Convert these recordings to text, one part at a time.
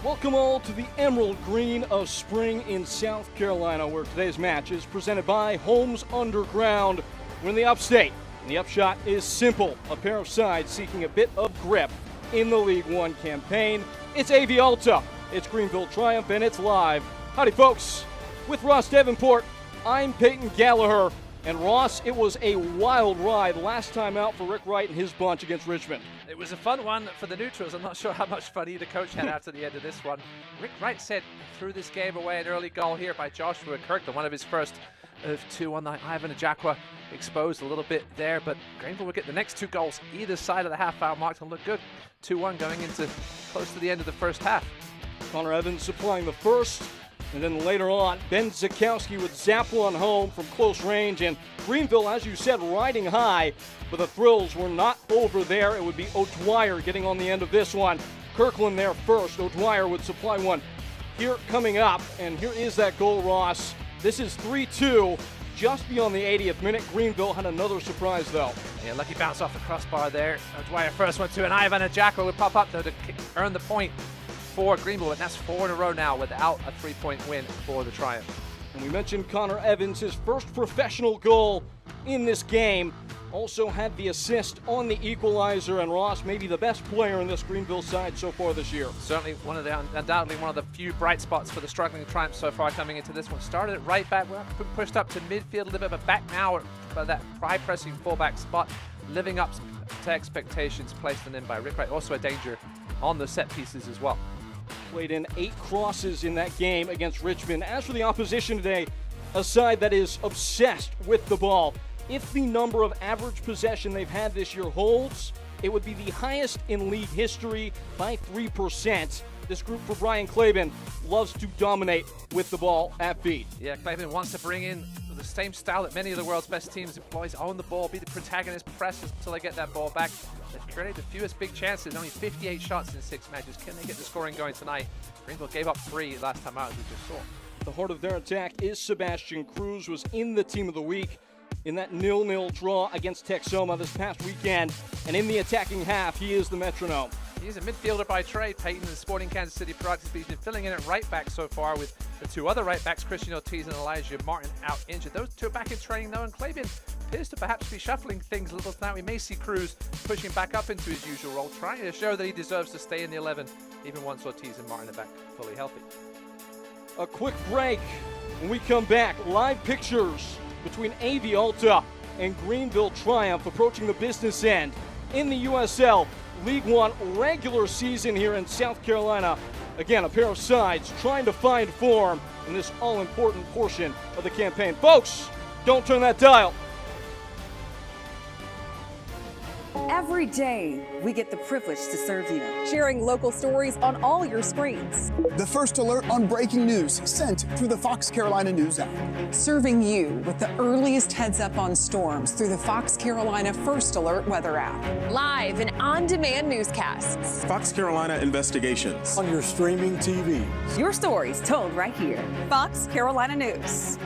Welcome all to the Emerald Green of spring in South Carolina, where today's match is presented by Holmes Underground. We're in the upstate, and the upshot is simple. A pair of sides seeking a bit of grip in the League One campaign. It's AV Alta, it's Greenville Triumph, and it's live. Howdy, folks. With Ross Davenport, I'm Peyton Gallagher. And Ross, it was a wild ride last time out for Rick Wright and his bunch against Richmond. It was a fun one for the neutrals. I'm not sure how much fun either coach had out to the end of this one. Rick Wright said threw this game away, an early goal here by Joshua Kirkland, one of his first of two on the Ivan Ajakwa, exposed a little bit there, but Greenville will get the next two goals either side of the half-hour mark and look good. 2-1 going into close to the end of the first half. Connor Evans supplying the first. And then later on, Ben Zakowski would zap one home from close range. And Greenville, as you said, riding high. But the thrills were not over there. It would be O'Dwyer getting on the end of this one. Kirkland there first. O'Dwyer would supply one here coming up. And here is that goal, Ross. This is 3-2. Just beyond the 80th minute, Greenville had another surprise, though. Yeah, lucky bounce off the crossbar there. O'Dwyer first one to an Ivan Ajakwa would pop up, though, to earn the point for Greenville, and that's 4 in a row now without a 3-point win for the Triumph. And we mentioned Connor Evans, his first professional goal in this game. Also had the assist on the equalizer, and Ross, maybe the best player in this Greenville side so far this year. Certainly undoubtedly one of the few bright spots for the struggling Triumph so far coming into this one. Started at right back, pushed up to midfield, a little bit of a back now by that high-pressing fullback spot, living up to expectations placed in by Rick Wright. Also a danger on the set pieces as well. Played in 8 crosses in that game against Richmond. As for the opposition today, a side that is obsessed with the ball. If the number of average possession they've had this year holds, it would be the highest in league history by 3%. This group for Brian Claiborne loves to dominate with the ball at feet. Yeah, Claiborne wants to bring in the same style that many of the world's best teams employs. Own the ball, be the protagonist, press until they get that ball back. They've created the fewest big chances, only 58 shots in 6 matches. Can they get the scoring going tonight? Greenville gave up 3 last time out, as we just saw. The heart of their attack is Sebastian Cruz, was in the team of the week in that 0-0 draw against Texoma this past weekend. And in the attacking half, he is the metronome. He's a midfielder by trade. Peyton, the Sporting Kansas City product, has been filling in at right back so far with the 2 other right backs, Christian Ortiz and Elijah Martin, out injured. Those 2 are back in training though, and Claiborne appears to perhaps be shuffling things a little now. We may see Cruz pushing back up into his usual role, trying to show that he deserves to stay in the 11, even once Ortiz and Martin are back fully healthy. A quick break. When we come back, live pictures between AV Alta and Greenville Triumph approaching the business end in the USL League One regular season here in South Carolina. Again, a pair of sides trying to find form in this all-important portion of the campaign. Folks, don't turn that dial. Every day, we get the privilege to serve you, sharing local stories on all your screens. The first alert on breaking news sent through the Fox Carolina News app. Serving you with the earliest heads up on storms through the Fox Carolina First Alert weather app. Live and on-demand newscasts. Fox Carolina Investigations. On your streaming TV. Your stories told right here. Fox Carolina News.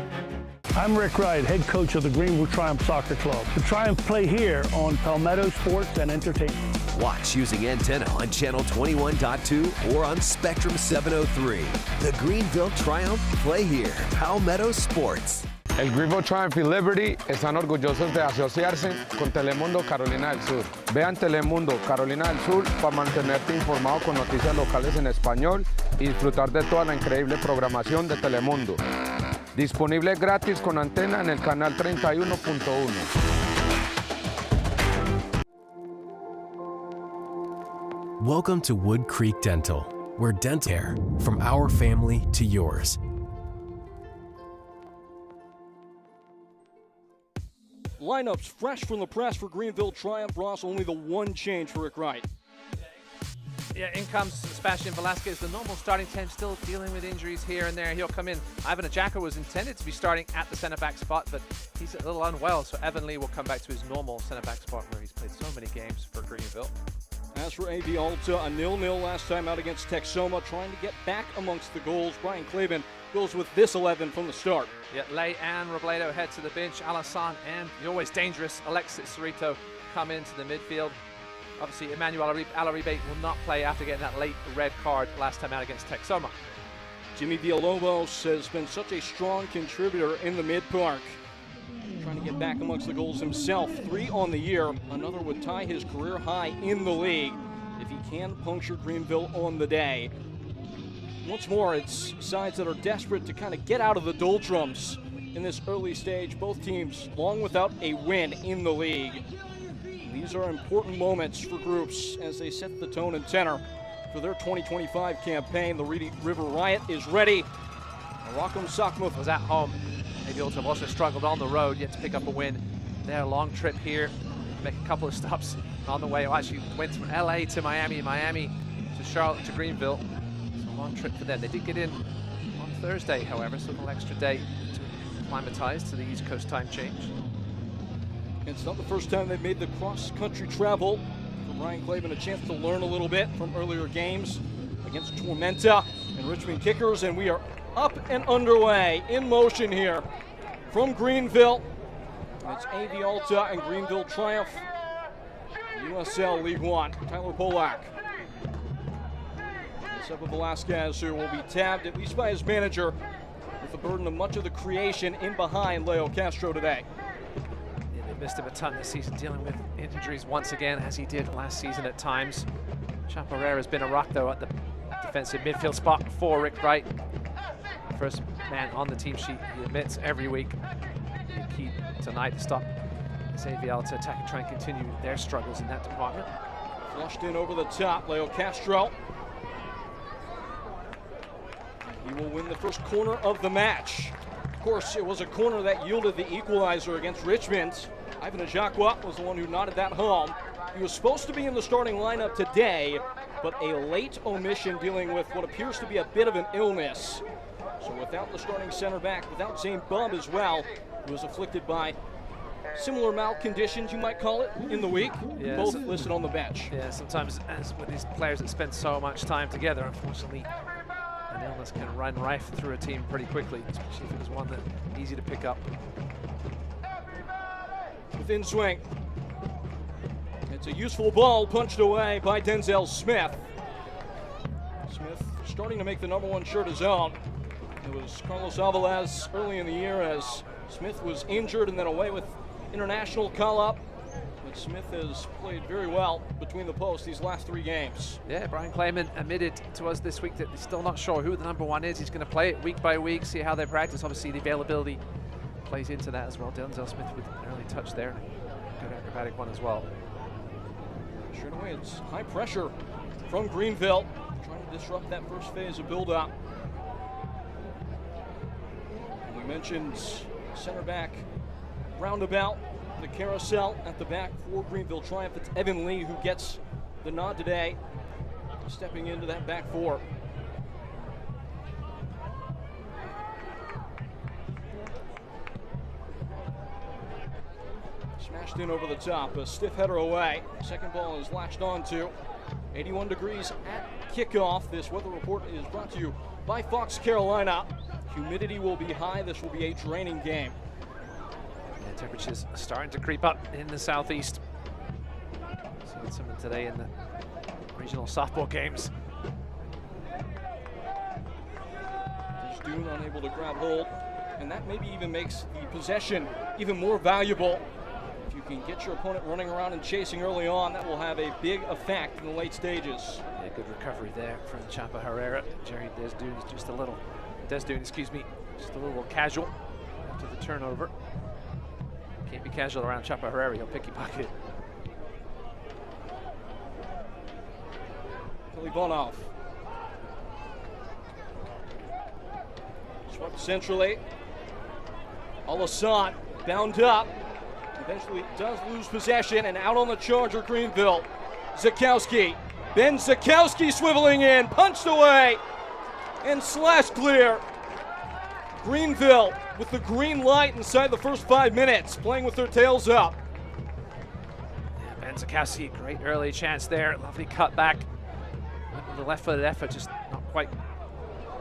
I'm Rick Wright, head coach of the Greenville Triumph Soccer Club. The Triumph play here on Palmetto Sports and Entertainment. Watch using antenna on channel 21.2 or on Spectrum 703. The Greenville Triumph play here, Palmetto Sports. El Greenville Triumph y Liberty están orgullosos de asociarse con Telemundo Carolina del Sur. Vean Telemundo Carolina del Sur para mantenerte informado con noticias locales en español y disfrutar de toda la increíble programación de Telemundo. Disponible gratis con antena en el canal 31.1. Welcome to Wood Creek Dental, where dental care from our family to yours. Lineups fresh from the press for Greenville Triumph. Ross, only the one change for Rick Wright. Yeah, in comes Sebastian Velasquez, the normal starting 10, still dealing with injuries here and there. He'll come in. Ivan Ajakwa was intended to be starting at the centre-back spot, but he's a little unwell, so Evan Lee will come back to his normal centre-back spot where he's played so many games for Greenville. As for AV Alta, a 0-0 last time out against Texoma, trying to get back amongst the goals. Brian Claiborne goes with this 11 from the start. Yeah, Lay and Robledo head to the bench. Alassane and the always dangerous Alexis Cerrito come into the midfield. Obviously, Emmanuel Alaribe will not play after getting that late red card last time out against Texoma. Jimmy Villalobos has been such a strong contributor in the mid-park. Trying to get back amongst the goals himself. 3 on the year. Another would tie his career high in the league if he can puncture Greenville on the day. Once more, it's sides that are desperate to kind of get out of the doldrums in this early stage. Both teams long without a win in the league. These are important moments for groups as they set the tone and tenor for their 2025 campaign. The Reedy River Riot is ready. Rockham Sockmouth was at home. Maybe Alta have also struggled on the road yet to pick up a win. Their long trip here, make a couple of stops on the way. Actually went from LA to Miami, Miami to Charlotte to Greenville. So a long trip for them. They did get in on Thursday, however, so a little extra day to acclimatize to the East Coast time change. It's not the first time they've made the cross-country travel. For Brian Clavin, a chance to learn a little bit from earlier games against Tormenta and Richmond Kickers, and we are up and underway, in motion here from Greenville. It's AV Alta and Greenville Triumph, USL League One. Tyler Polak, Sepa Velasquez, who will be tabbed at least by his manager with the burden of much of the creation in behind Leo Castro today. Yeah, they missed him a ton this season, dealing with injuries once again, as he did last season at times. Chaparrera has been a rock, though, at the defensive midfield spot for Rick Wright. First man on the team sheet, he admits every week. The key tonight to stop AV Alta attack and try and continue their struggles in that department. Flushed in over the top, Leo Castro. He will win the first corner of the match. Of course, it was a corner that yielded the equalizer against Richmond. Ivan Ajakwa was the one who nodded that home. He was supposed to be in the starting lineup today, but a late omission dealing with what appears to be a bit of an illness. So without the starting center back, without Zane Bub as well, who was afflicted by similar mouth conditions, you might call it, in the week, both listed on the bench. Yeah, sometimes as with these players that spend so much time together, unfortunately, an illness can run rife through a team pretty quickly, especially if it was one that's easy to pick up. Within swing. It's a useful ball punched away by Denzel Smith. Smith starting to make the #1 shirt his own. It was Carlos Alvarez early in the year as Smith was injured and then away with international call-up. But Smith has played very well between the posts these last 3 games. Yeah, Brian Clayman admitted to us this week that he's still not sure who the #1 is. He's going to play it week by week, see how they practice. Obviously, the availability plays into that as well. Denzel Smith with an early touch there. Good acrobatic one as well. Straight away, it's high pressure from Greenville, trying to disrupt that first phase of build-up. We mentioned center back roundabout, the carousel at the back for Greenville Triumph. It's Evan Lee who gets the nod today, stepping into that back 4. Smashed in over the top, a stiff header away. Second ball is latched onto. 81 degrees at kickoff. This weather report is brought to you by Fox Carolina. Humidity will be high. This will be a draining game. Yeah, temperatures are starting to creep up in the southeast. Seeing some of today in the regional softball games. Dune unable to grab hold, and that maybe even makes the possession even more valuable. If you can get your opponent running around and chasing early on, that will have a big effect in the late stages. Yeah, good recovery there from Chapa Herrera. Jerry Desdune is just a little, just a little casual after the turnover. Can't be casual around Chapa Herrera, he'll pick your pocket. Billy Bonhoff. Swept centrally. Alassane bound up. Eventually does lose possession, and out on the charger, Greenville. Zakowski. Ben Zakowski swiveling in, punched away, and slash clear. Greenville with the green light inside the first 5 minutes, playing with their tails up. Yeah, Ben Zakowski, great early chance there. Lovely cut back. The left-footed effort, just not quite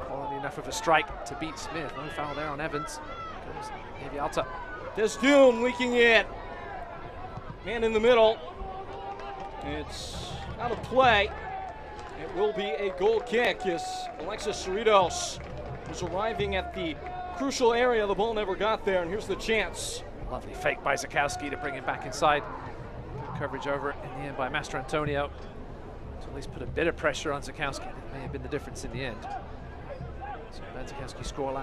quality enough of a strike to beat Smith. No foul there on Evans. Goes AV Alta. Desdune leaking in. Man in the middle. It's out of play. It will be a goal kick as Alexis Cerritos was arriving at the crucial area. The ball never got there, and here's the chance. Lovely fake by Zakowski to bring him back inside. Good coverage over in the end by Master Antonio to at least put a bit of pressure on Zakowski. That may have been the difference in the end. So Ben Zakowski scored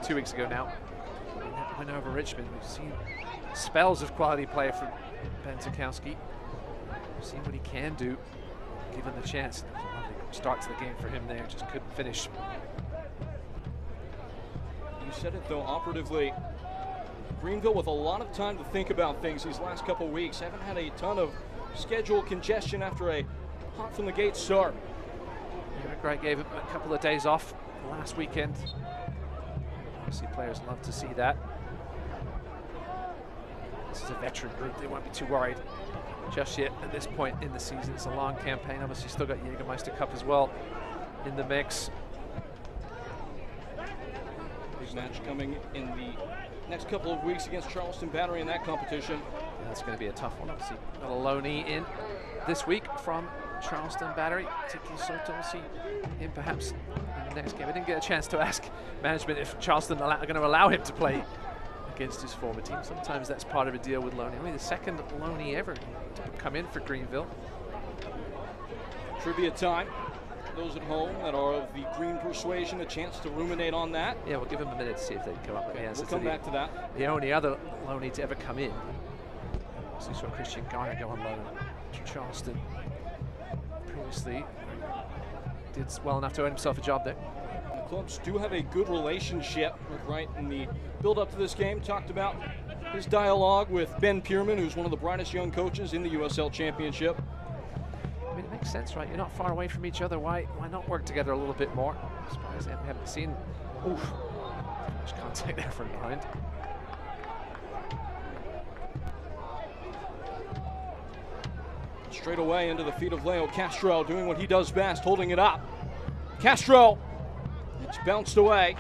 2 weeks ago now. Win over Richmond. We've seen spells of quality play from Ben Zakowski. We've seen what he can do, given the chance. It was a lovely start to the game for him there, just couldn't finish. You said it though, operatively. Greenville with a lot of time to think about things these last couple weeks. Haven't had a ton of schedule congestion after a hot from the gate start. Rick Wright gave him a couple of days off last weekend. Obviously players love to see that. This is a veteran group, they won't be too worried just yet at this point in the season. It's a long campaign, obviously still got Jägermeister Cup as well in the mix. Big match coming in the next couple of weeks against Charleston Battery in that competition. Yeah, that's going to be a tough one. Obviously got a loanee in this week from Charleston Battery. Tiki Soto, we'll see him perhaps in the next game. I didn't get a chance to ask management if Charleston are going to allow him to play against his former team. Sometimes that's part of a deal with loanee. Only the second loanee ever to come in for Greenville. Trivia time. Those at home that are of the green persuasion, a chance to ruminate on that. Yeah, we'll give them a minute to see if they can come up with the answer. We'll come back to that. The only other loanee to ever come in. So we saw Christian Garner go on loan to Charleston previously. Did well enough to earn himself a job there. The clubs do have a good relationship. Right in the build-up to this game, talked about his dialogue with Ben Pierman, who's one of the brightest young coaches in the USL Championship. I mean, it makes sense, right? You're not far away from each other. Why not work together a little bit more? I'm surprised we haven't seen much contact there from behind. Straight away into the feet of Leo Castro, doing what he does best, holding it up. Castro, it's bounced away.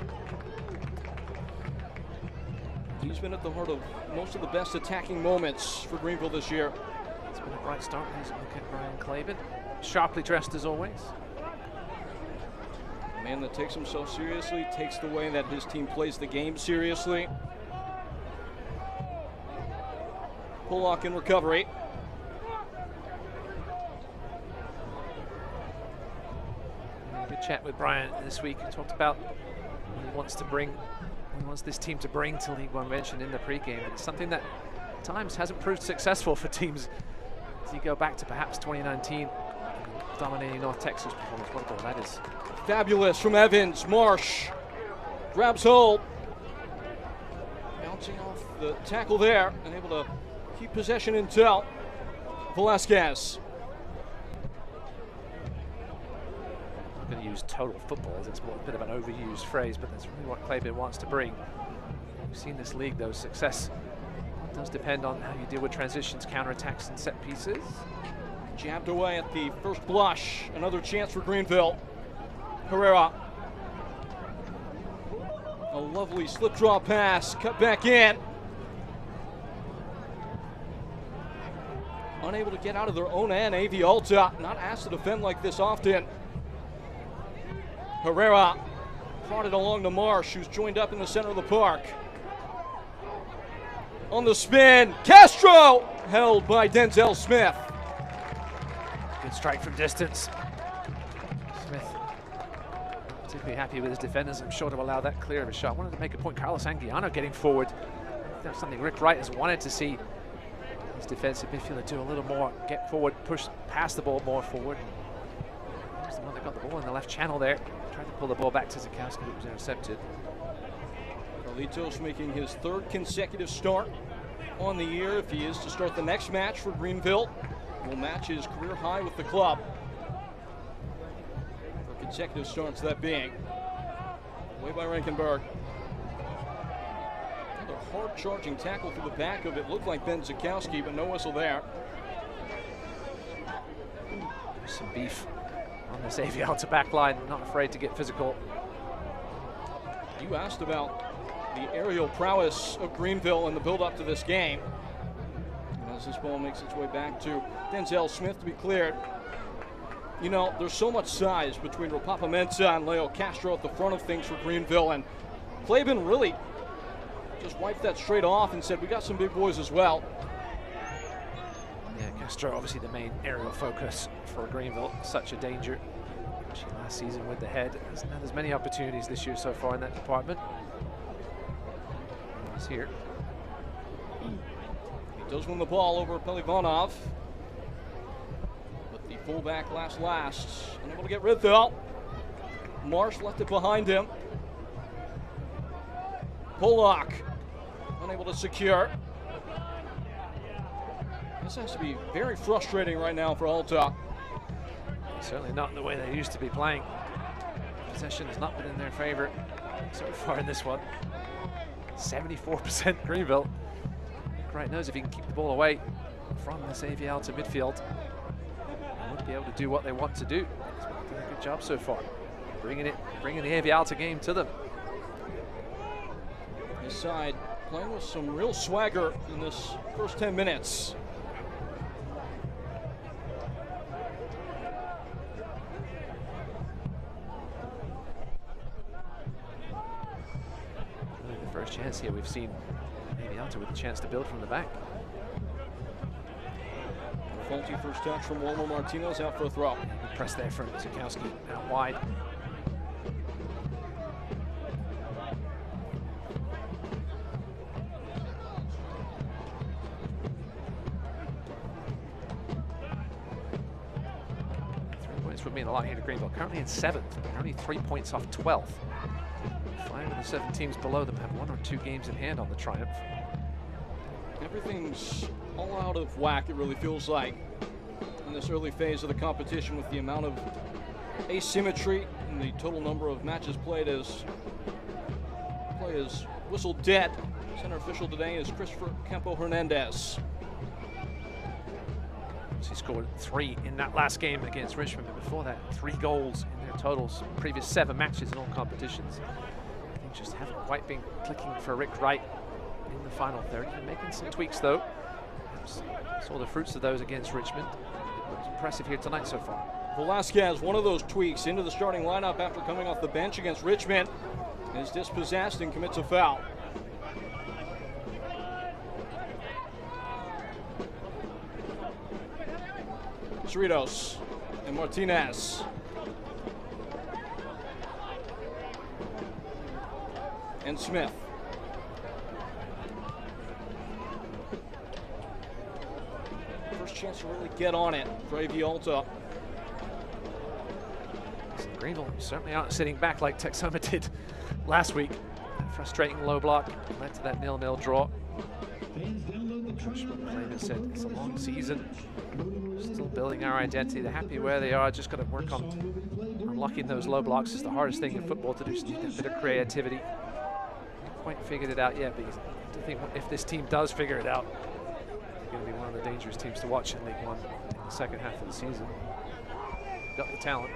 He's been at the heart of most of the best attacking moments for Greenville this year. It's been a bright start. He's looking at Brian Claven, sharply dressed as always. A man that takes himself seriously, takes the way that his team plays the game seriously. Pollock in recovery. Good chat with Brian this week. He talked about what he wants to bring, what he wants this team to bring to League One. Mentioned in the pregame. It's something that at times hasn't proved successful for teams. As you go back to perhaps 2019, dominating North Texas performance. What a goal that is. Fabulous from Evans. Marsh grabs hold. Bouncing off the tackle there and able to keep possession until Velasquez. I'm going to use total football as it's more a bit of an overused phrase, but that's really what Claiborne wants to bring. We've seen this league, though, success does depend on how you deal with transitions, counterattacks, and set pieces. Jabbed away at the first blush. Another chance for Greenville. Herrera. A lovely slip draw pass, cut back in. Unable to get out of their own end, AV Alta, not asked to defend like this often. Herrera prodded along to Marsh, who's joined up in the center of the park. On the spin, Castro, held by Denzel Smith. Good strike from distance. Smith, particularly happy with his defenders, I'm sure, to allow that clear of a shot. Wanted to make a point, Carlos Anguiano getting forward. That's something Rick Wright has wanted to see his defensive midfielder do a little more, get forward, push past the ball more forward. He's the one that got the ball in the left channel there. Tried to pull the ball back to Zakowski, but it was intercepted. Carlitos making his third consecutive start on the year. If he is to start the next match for Greenville, will match his career high with the club. For consecutive starts, that being. Away by Rankenberg. Another hard charging tackle through the back of it. Looked like Ben Zakowski, but no whistle there. There's some beef on this AV Alta back line, not afraid to get physical. You asked about the aerial prowess of Greenville in the build-up to this game. As as this ball makes its way back to Denzel Smith to be cleared. You know, there's so much size between Rapapa Mensah and Leo Castro at the front of things for Greenville, and Claiborne really just wiped that straight off and said, we got some big boys as well. Yeah, Castro obviously the main aerial focus for Greenville. Such a danger. Actually, last season with the head. Hasn't had as many opportunities this year so far in that department. He's here. He does win the ball over Pelivanov. But the fullback last. Unable to get rid though. Marsh left it behind him. Pollock unable to secure. This has to be very frustrating right now for Alta. Certainly not in the way they used to be playing. Possession has not been in their favor so far in this one. 74% Greenville. Wright knows if he can keep the ball away from this AV Alta midfield, they won't be able to do what they want to do. He's done a good job so far, bringing the AV Alta game to them. His side playing with some real swagger in this first 10 minutes. Really the first chance here we've seen AV Alta with a chance to build from the back. Faulty first touch from Wilmer Martinez, out for a throw. Good press there from Zukowski out wide. Would mean a lot here to Greenville. Currently in 7th, but only 3 points off 12th. 5 of the 7 teams below them have 1 or 2 games in hand on the Triumph. Everything's all out of whack, it really feels like, in this early phase of the competition, with the amount of asymmetry and the total number of matches played as play is whistled dead. Center official today is Christopher Campo Hernandez. He scored 3 in that last game against Richmond, but before that, 3 goals in their totals, previous 7 matches in all competitions. Things just haven't quite been clicking for Rick Wright in the final third. He's making some tweaks though. Saw the fruits of those against Richmond. It was impressive here tonight so far. Velasquez, one of those tweaks into the starting lineup after coming off the bench against Richmond, is dispossessed and commits a foul. Cerritos and Martinez. And Smith. First chance to really get on it for AV Alta. Greenville certainly aren't sitting back like Texoma did last week. That frustrating low block led to that 0-0 draw. Claiborne said it's a long season. Still building our identity. They're happy where they are. Just got to work on unlocking those low blocks. It's the hardest thing in football to do. So you need a bit of creativity. Haven't quite figured it out yet, but I think if this team does figure it out, they're going to be one of the dangerous teams to watch in League One in the second half of the season. Got the talent.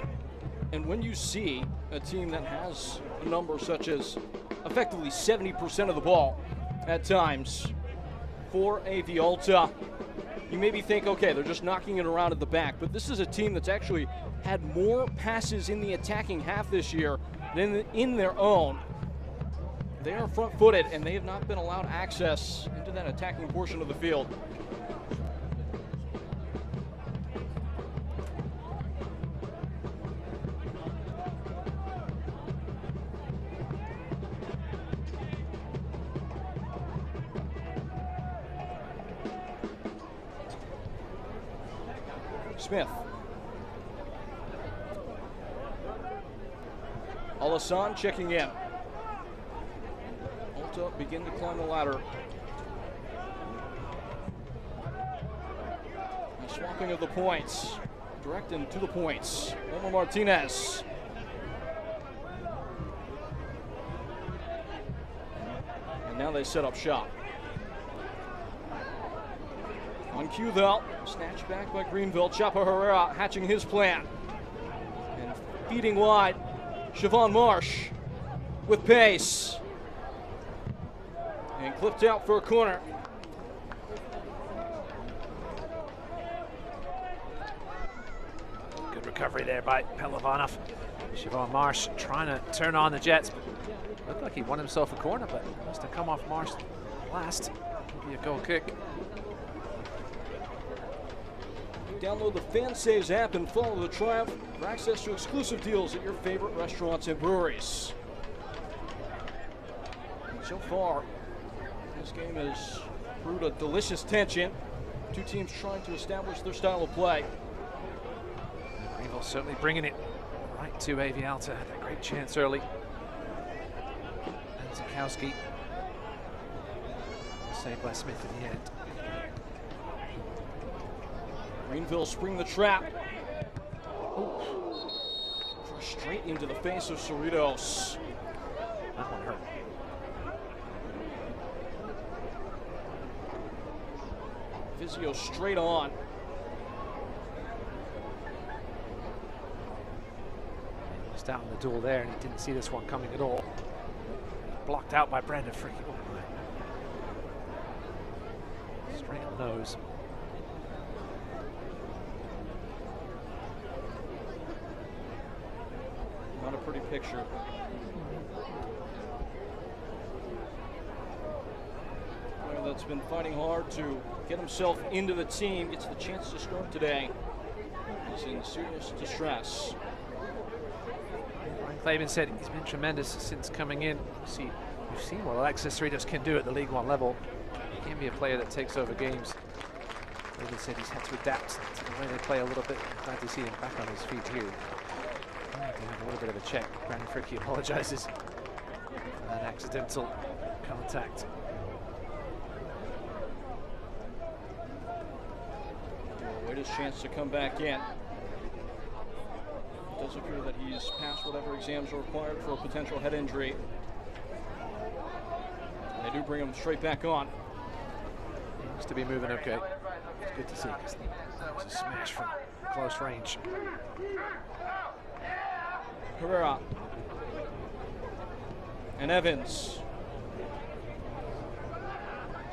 And when you see a team that has a number such as effectively 70% of the ball at times for AV Alta, you maybe think, okay, they're just knocking it around at the back, but this is a team that's actually had more passes in the attacking half this year than in their own. They are front-footed, and they have not been allowed access into that attacking portion of the field. Smith. Alassane checking in. Alta begin to climb the ladder. A swapping of the points. Direct into the points. Wilmer Martinez. And now they set up shop. On cue though, snatched back by Greenville. Chapo Herrera hatching his plan. And feeding wide, Siobhan Marsh with pace. And clipped out for a corner. recovery there by Pelovanov. Siobhan Marsh trying to turn on the Jets. Looked like he won himself a corner, but must have come off Marsh last. Maybe a goal kick. Download the FanSaves app and follow the Triumph for access to exclusive deals at your favorite restaurants and breweries. So far, this game has brewed a delicious tension. Two teams trying to establish their style of play. Greenville certainly bringing it right to AV Alta. Had that great chance early. And Zakowski. Saved by Smith in the end. Greenville spring the trap. Crushed straight into the face of Cerritos. That one hurt. Vizio straight on. He was down in the duel there and he didn't see this one coming at all. Blocked out by Brandon Freaky. Oh my. Straight on the nose. Not a pretty picture. Player that's been fighting hard to get himself into the team gets the chance to start today. He's in serious distress. Ryan Clavin said he's been tremendous since coming in. We've seen what Alexis Cerritos can do at the League One level. He can be a player that takes over games. Clavin said he's had to adapt to the way they play a little bit. Glad to see him back on his feet here. They have a little bit of a check. Brandon Fricky apologizes for that accidental contact. Wait his chance to come back in. It does appear that he's passed whatever exams are required for a potential head injury. And they do bring him straight back on. He looks to be moving okay. It's good to see because that was a smash from close range. Herrera and Evans.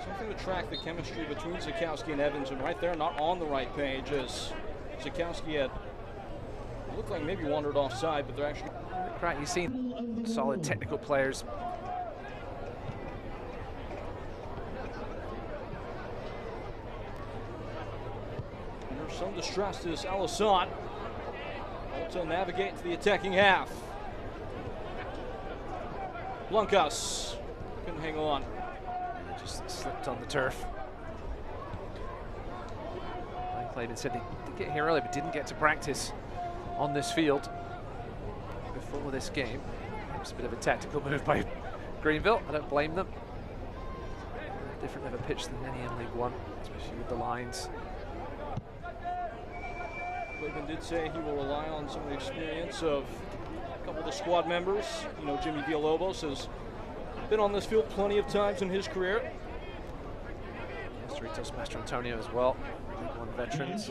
Something to track the chemistry between Zakowski and Evans, and right there, not on the right page, as Zakowski had looked like maybe wandered offside, but they're actually. Right, you've seen solid technical players. There's some distress to this Alisson. Alta navigate to the attacking half. Blancas couldn't hang on. Just slipped on the turf. Ryan Clavin said he did get here early, but didn't get to practice on this field before this game. It was a bit of a tactical move by Greenville. I don't blame them. Different of a pitch than any in League One, especially with the lines. Clavin did say he will rely on some of the experience of a couple of the squad members. You know, Jimmy Villalobos has been on this field plenty of times in his career. Cerritos Master Antonio as well, League One veterans.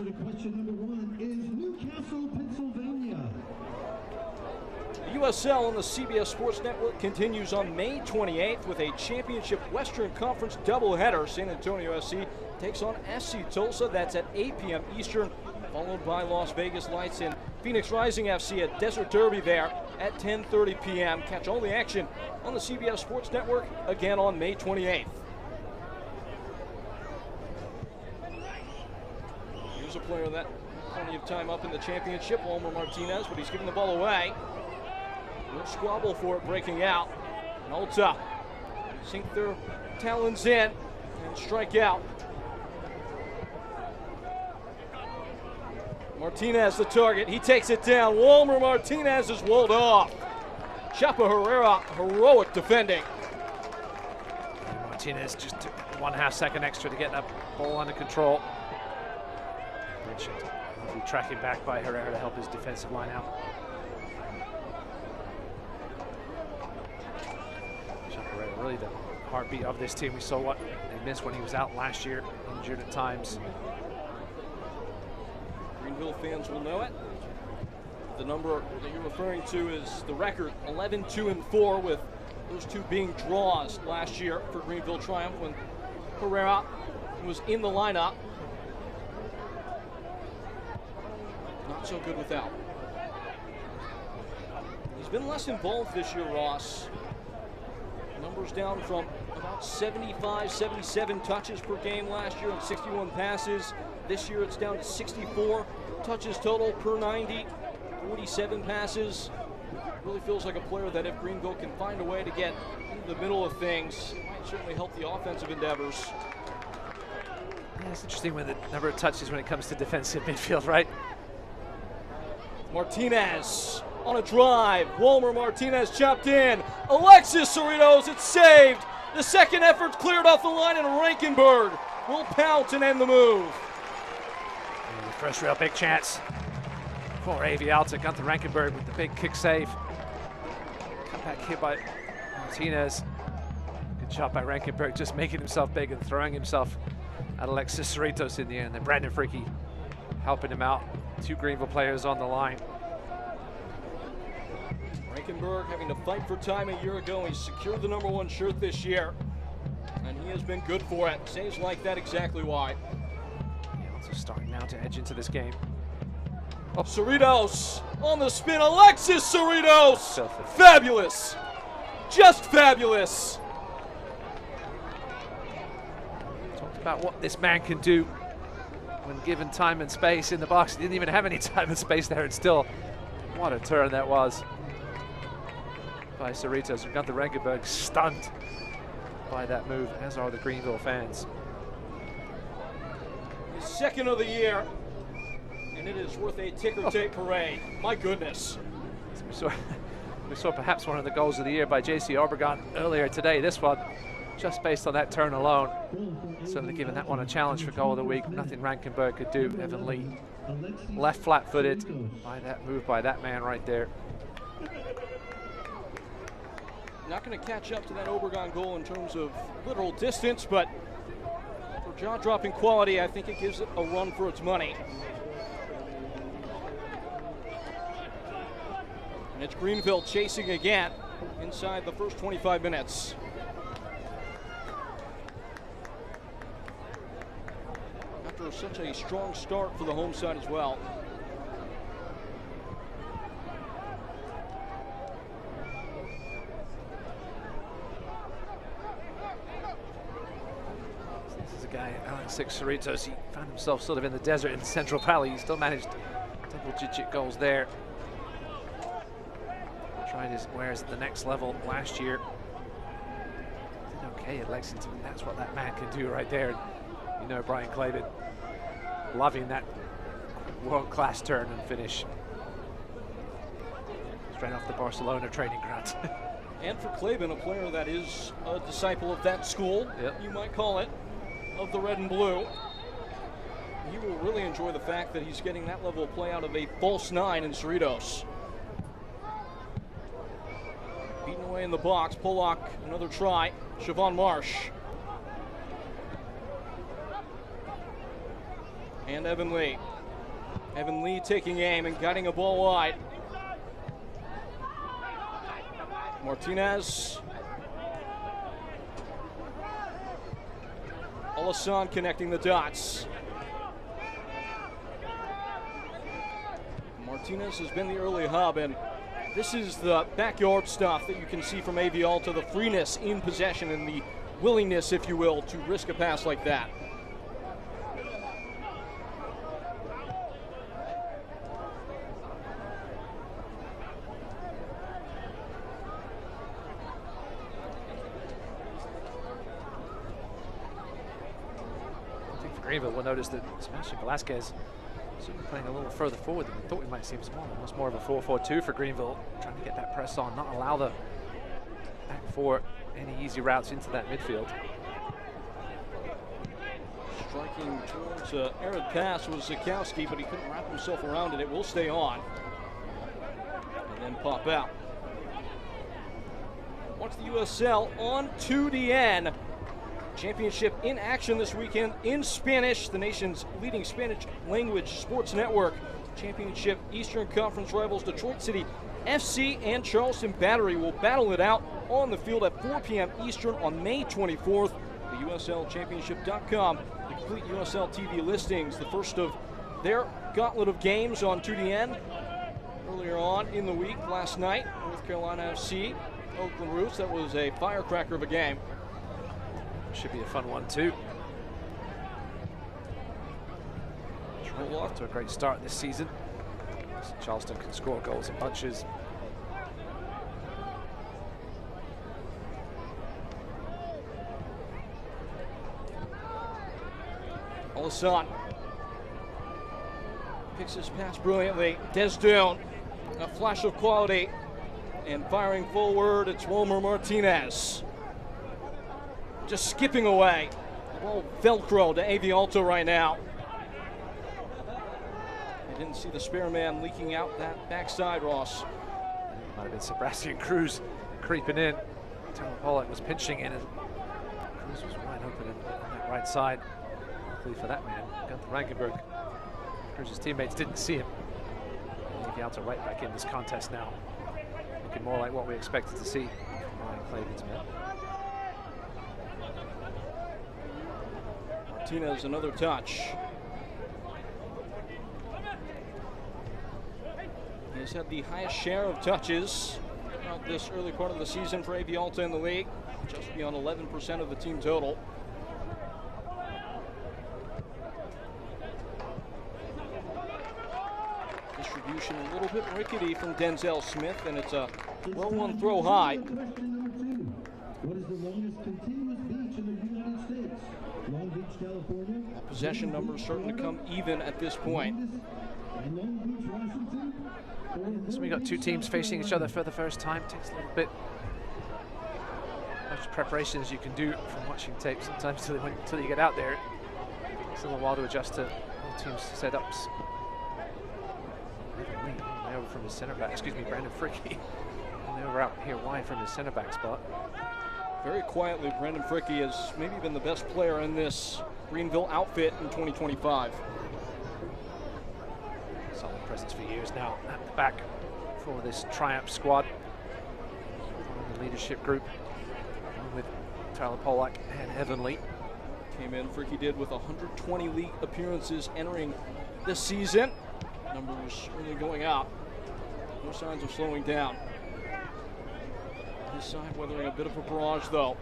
The USL on the CBS Sports Network continues on May 28th with a Championship Western Conference doubleheader. San Antonio SC takes on SC Tulsa. That's at 8 p.m. Eastern, followed by Las Vegas Lights and Phoenix Rising FC at Desert Derby there at 10:30 p.m. Catch all the action on the CBS Sports Network again on May 28th. Here's a player that plenty of time up in the championship, Walmer Martinez, but he's giving the ball away. No squabble for it, breaking out. And Alta sink their talons in and strike out. Martinez the target, he takes it down. Walmer Martinez is walled off. Chapa Herrera, heroic defending. Martinez just took 1/2 second extra to get that ball under control. Richard, lovely tracking back by Herrera to help his defensive line out. Chapa Herrera, really the heartbeat of this team. We saw what they missed when he was out last year, injured at times. Greenville fans will know it. The number that you're referring to is the record, 11-2-4, with those two being draws last year for Greenville Triumph when Herrera was in the lineup. Not so good without. been less involved this year, Ross. Numbers down from about 75, 77 touches per game last year and 61 passes. This year it's down to 64 touches total per 90, 47 passes. Really feels like a player that if Greenville can find a way to get into the middle of things, it might certainly help the offensive endeavors. Yeah, it's interesting when the number of touches when it comes to defensive midfield, right? Martinez on a drive. Walmer Martinez chopped in. Alexis Cerritos, it's saved. The second effort's cleared off the line, and Rankenberg will pounce and end the move. And the first real big chance for AV Alta. Gunther Rankenberg with the big kick save. Comeback here by Martinez. Good shot by Rankenberg, just making himself big and throwing himself at Alexis Cerritos in the end. Then Brandon Freaky helping him out. Two Greenville players on the line. Rankenberg having to fight for time a year ago. He secured the #1 shirt this year, and he has been good for it. Saves like that exactly why. Also starting now to edge into this game. Oh. Cerritos on the spin. Alexis Cerritos! Fabulous! Just fabulous! Talked about what this man can do when given time and space in the box. He didn't even have any time and space there, and still, what a turn that was by Cerritos. Gunther Rankenberg stunned by that move, as are the Greenville fans. His second of the year, and it is worth a ticker tape parade. My goodness. We saw perhaps one of the goals of the year by J.C. Obregon earlier today. This one, just based on that turn alone, certainly giving that one a challenge for goal of the week. Nothing Rankenberg could do. Evan Lee left flat-footed by that move by that man right there. Not going to catch up to that Obregon goal in terms of literal distance, but for jaw-dropping quality, I think it gives it a run for its money. And it's Greenville chasing again inside the first 25 minutes. After such a strong start for the home side as well. This is a guy, Alexis Cerritos. He found himself sort of in the desert in Central Valley. He still managed double-digit goals there. Tried his wares at the next level last year. Did okay at Lexington. That's what that man can do right there. And you know, Brian Clavin loving that world-class turn and finish. Straight off the Barcelona training ground. And for Clavin, a player that is a disciple of that school, you might call it, of the red and blue. He will really enjoy the fact that he's getting that level of play out of a false 9 in Cerritos. Beaten away in the box. Pollock, another try. Siobhan Marsh. And Evan Lee. Evan Lee taking aim and guiding a ball wide. Martinez. Alassane connecting the dots. Martinez has been the early hub, and this is the backyard stuff that you can see from AV Alta, the freeness in possession and the willingness, if you will, to risk a pass like that. I think for Greenville, we'll notice that Sebastian Velasquez certainly playing a little further forward than we thought we might see him small. Almost more of a 4-4-2 for Greenville, trying to get that press on, not allow the back four any easy routes into that midfield. Striking towards errant pass was Zukowski, but he couldn't wrap himself around it. It will stay on and then pop out. Once the USL on to the end. Championship in action this weekend in Spanish, the nation's leading Spanish language sports network. Championship Eastern Conference rivals Detroit City FC and Charleston Battery will battle it out on the field at 4 p.m. Eastern on May 24th. The USLChampionship.com, the complete USL TV listings, the first of their gauntlet of games on 2DN. earlier on in the week last night. North Carolina FC, Oakland Roots. That was a firecracker of a game. Should be a fun one too. Roll off to a great start this season. Charleston can score goals in bunches. Alta picks his pass brilliantly. Desdown, a flash of quality, and firing forward, it's Wilmer Martinez. Just skipping away. The ball Velcro to AV Alta right now. I didn't see the spare man leaking out that backside, Ross. Might have been Sebastian Cruz creeping in. Tyler Pollack was pinching in, and Cruz was wide open on that right side. Luckily for that man, Gunther Rankenberg. Cruz's teammates didn't see him. AV Alta right back in this contest now. Looking more like what we expected to see from Ryan Clavion's men. Martinez, another touch. He's had the highest share of touches throughout this early part of the season for AV Alta in the league, just beyond 11% of the team total. Distribution a little bit rickety from Denzel Smith, and it's a well-won throw high. What is the longest continuous beach in the United States? Long Beach, California. Possession numbers starting to come even at this point. Long Beach, Washington. So we got two teams facing each other for the first time. Takes a little bit much preparation as you can do from watching tape sometimes until you get out there. It's a little while to adjust to all teams' setups. Over from his center back, excuse me, Brandon Fricky. And over out here wide from his center back spot. Very quietly, Brandon Fricky has maybe been the best player in this Greenville outfit in 2025. Solid presence for years now at the back for this Triumph squad. The leadership group with Tyler Pollack and Heavenly. Came in, Fricky did, with 120 league appearances entering this season. Numbers really going up. No signs of slowing down. His side weathering a bit of a barrage, though.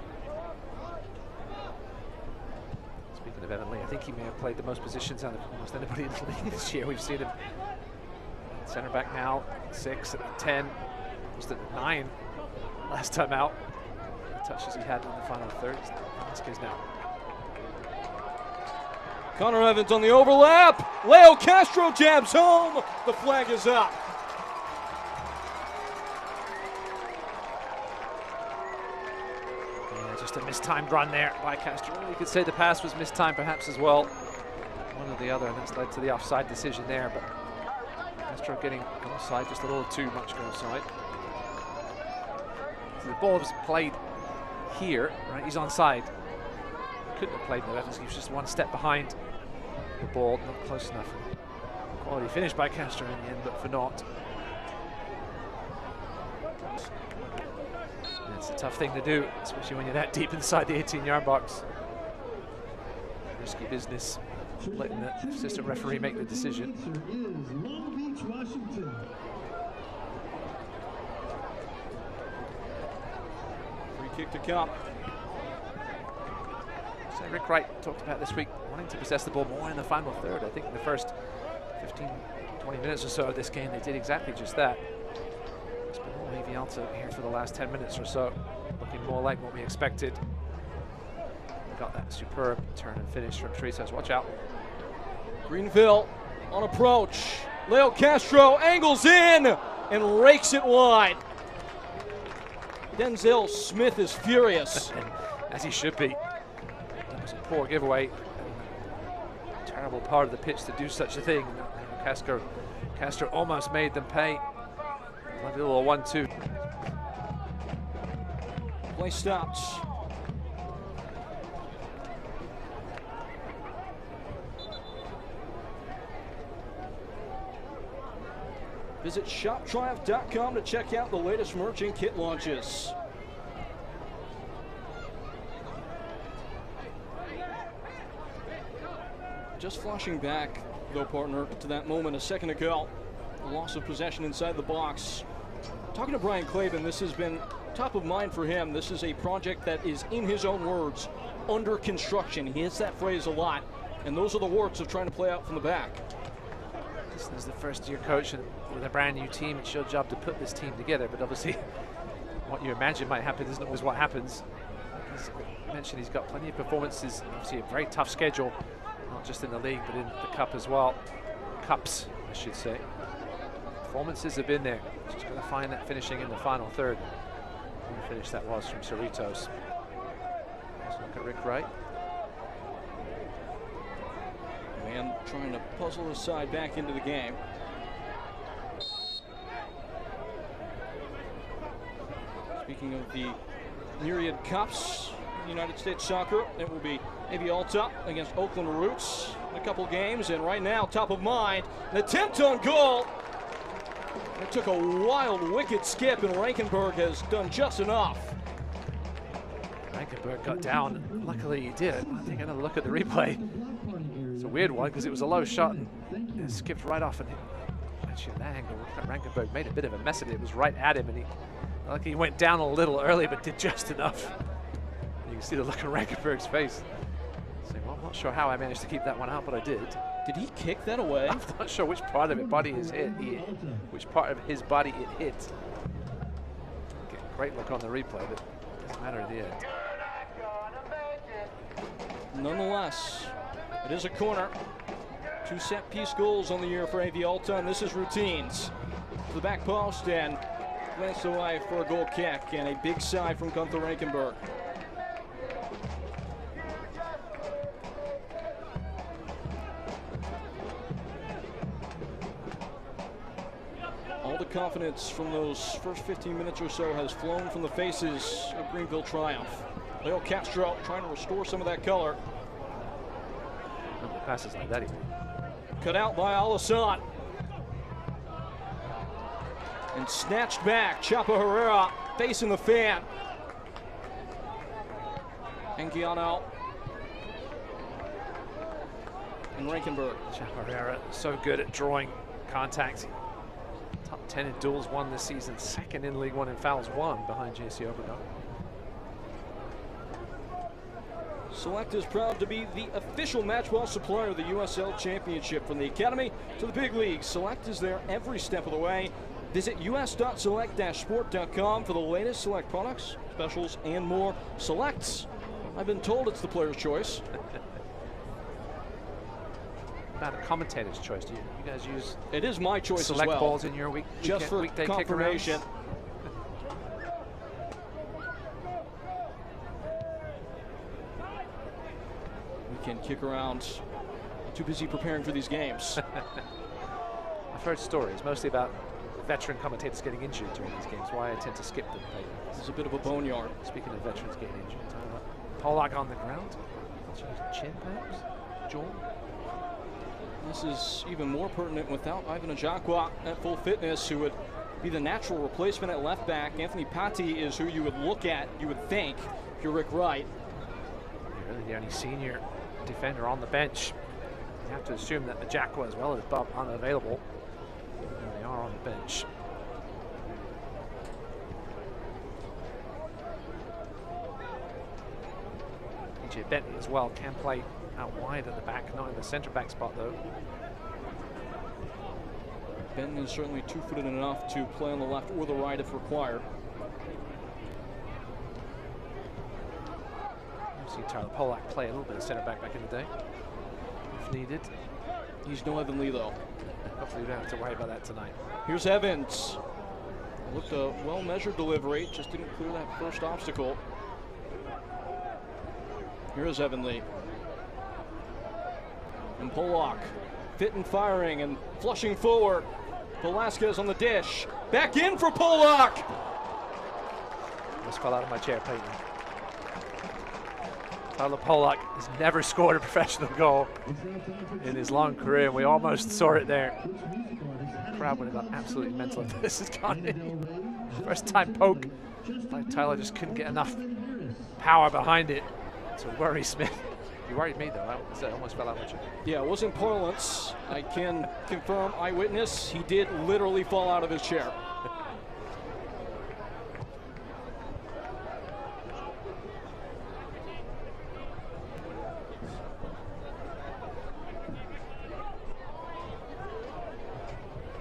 Speaking of Heavenly, I think he may have played the most positions out of almost anybody in the league this year. We've seen him center back now, 6 at 10, almost at 9 last time out. The touches he had in the final third. Vasquez now. Connor Evans on the overlap. Leo Castro jabs home. The flag is up. Yeah, just a mistimed run there by Castro. You could say the pass was mistimed perhaps as well. One or the other, and that's led to the offside decision there. But Castro getting offside, just a little too much offside. So the ball was played here, right? He's onside. Couldn't have played no Evans. He was just one step behind the ball, not close enough. Quality finish by Castro in the end, but for naught. It's a tough thing to do, especially when you're that deep inside the 18-yard box. Risky business, letting the assistant referee make the decision. Long Beach, Washington. Free kick to come. So Rick Wright talked about this week wanting to possess the ball more in the final third. I think in the first 15, 20 minutes or so of this game, they did exactly just that. It's been all AV Alta here for the last 10 minutes or so, looking more like what we expected. We got that superb turn and finish from Trezos. Watch out. Greenville on approach. Leo Castro angles in and rakes it wide. Denzel Smith is furious. As he should be. That was a poor giveaway. Terrible part of the pitch to do such a thing. Castro almost made them pay. Like a little 1-2. Play stops. Visit shoptriumph.com to check out the latest merch and kit launches. Just flashing back, though, partner, to that moment a second ago. loss of possession inside the box. Talking to Brian Clavin, this has been top of mind for him. This is a project that is, in his own words, under construction. He hits that phrase a lot, and those are the warts of trying to play out from the back. This is the first-year coach and with a brand new team. It's your job to put this team together, but obviously what you imagine might happen isn't always what happens. As I mentioned, he's got plenty of performances, obviously a very tough schedule, not just in the league, but in the cup as well. Cups, I should say. Performances have been there. Just got to find that finishing in the final third. What finish that was from Cerritos. Let's look at Rick Wright. Man trying to puzzle his side back into the game. Speaking of the myriad cups, United States soccer, it will be maybe Alta against Oakland Roots in a couple games, and right now, top of mind, an attempt on goal. It took a wild, wicked skip, and Rankenberg has done just enough. Rankenberg got down. Luckily he did. I think I'm going to look at the replay. It's a weird one because it was a low shot and it skipped right off. And actually, that angle, Rankenberg made a bit of a mess of it. It was right at him, and he went down a little early, but did just enough. You can see the look on Rankenberg's face. So, well, I'm not sure how I managed to keep that one out, but I did. Did he kick that away? I'm not sure which part of his body it hit. Which part of his body it hit. Okay, great look on the replay, but it doesn't matter at the end. Nonetheless, it is a corner. 2 set-piece goals on the year for AV Alta, and this is routines. To the back post and glanced away for a goal kick, and a big side from Gunther Rankenberg. All the confidence from those first 15 minutes or so has flown from the faces of Greenville Triumph. Leo Castro trying to restore some of that color. Passes like that, cut out by Alassane. And snatched back, Chapo Herrera facing the fan. Engiano. And Rankenberg. Chapo Herrera, so good at drawing contact. Top 10 in duels won this season, second in League One in fouls won behind JC Obrador. Select is proud to be the official match ball supplier of the USL Championship. From the Academy to the big leagues, Select is there every step of the way. Visit us.select-sport.com for the latest Select products, specials, and more. Select, I've been told it's the player's choice. About a commentator's choice. Do you guys use it is my choice Select as well. balls in your just for weekday confirmation. Can kick around. Too busy preparing for these games. I've heard stories, mostly about veteran commentators getting injured during these games, why I tend to skip them. This is a bit of a boneyard. Speaking of veterans getting injured, Pollock on the ground. Chin perhaps? Jaw? This is even more pertinent without Ivan Ajakwa at full fitness, who would be the natural replacement at left back. Anthony Patti is who you would look at, you would think, if you're Rick Wright. You're really the only senior defender on the bench. You have to assume that Ajakwa as well as Bob unavailable. And they are on the bench. PJ Benton as well can play out wide at the back, not in the centre back spot though. Benton is certainly two-footed enough to play on the left or the right if required. I've seen Tyler Pollock play a little bit of centre back in the day, if needed. He's no Evan Lee though. Hopefully we don't have to worry about that tonight. Here's Evans. Looked a well-measured delivery, just didn't clear that first obstacle. Here's Evan Lee. And Pollock, fit and firing and flushing forward. Velasquez on the dish. Back in for Pollock! Just fell out of my chair, Peyton. Tyler Pollock has never scored a professional goal in his long career, and we almost saw it there. The crowd would have got absolutely mental if this has gone in. First time poke, like Tyler just couldn't get enough power behind it to worry Smith. You worried me, though. I almost fell out with you. Yeah, it wasn't parlance. I can confirm, eyewitness, he did literally fall out of his chair.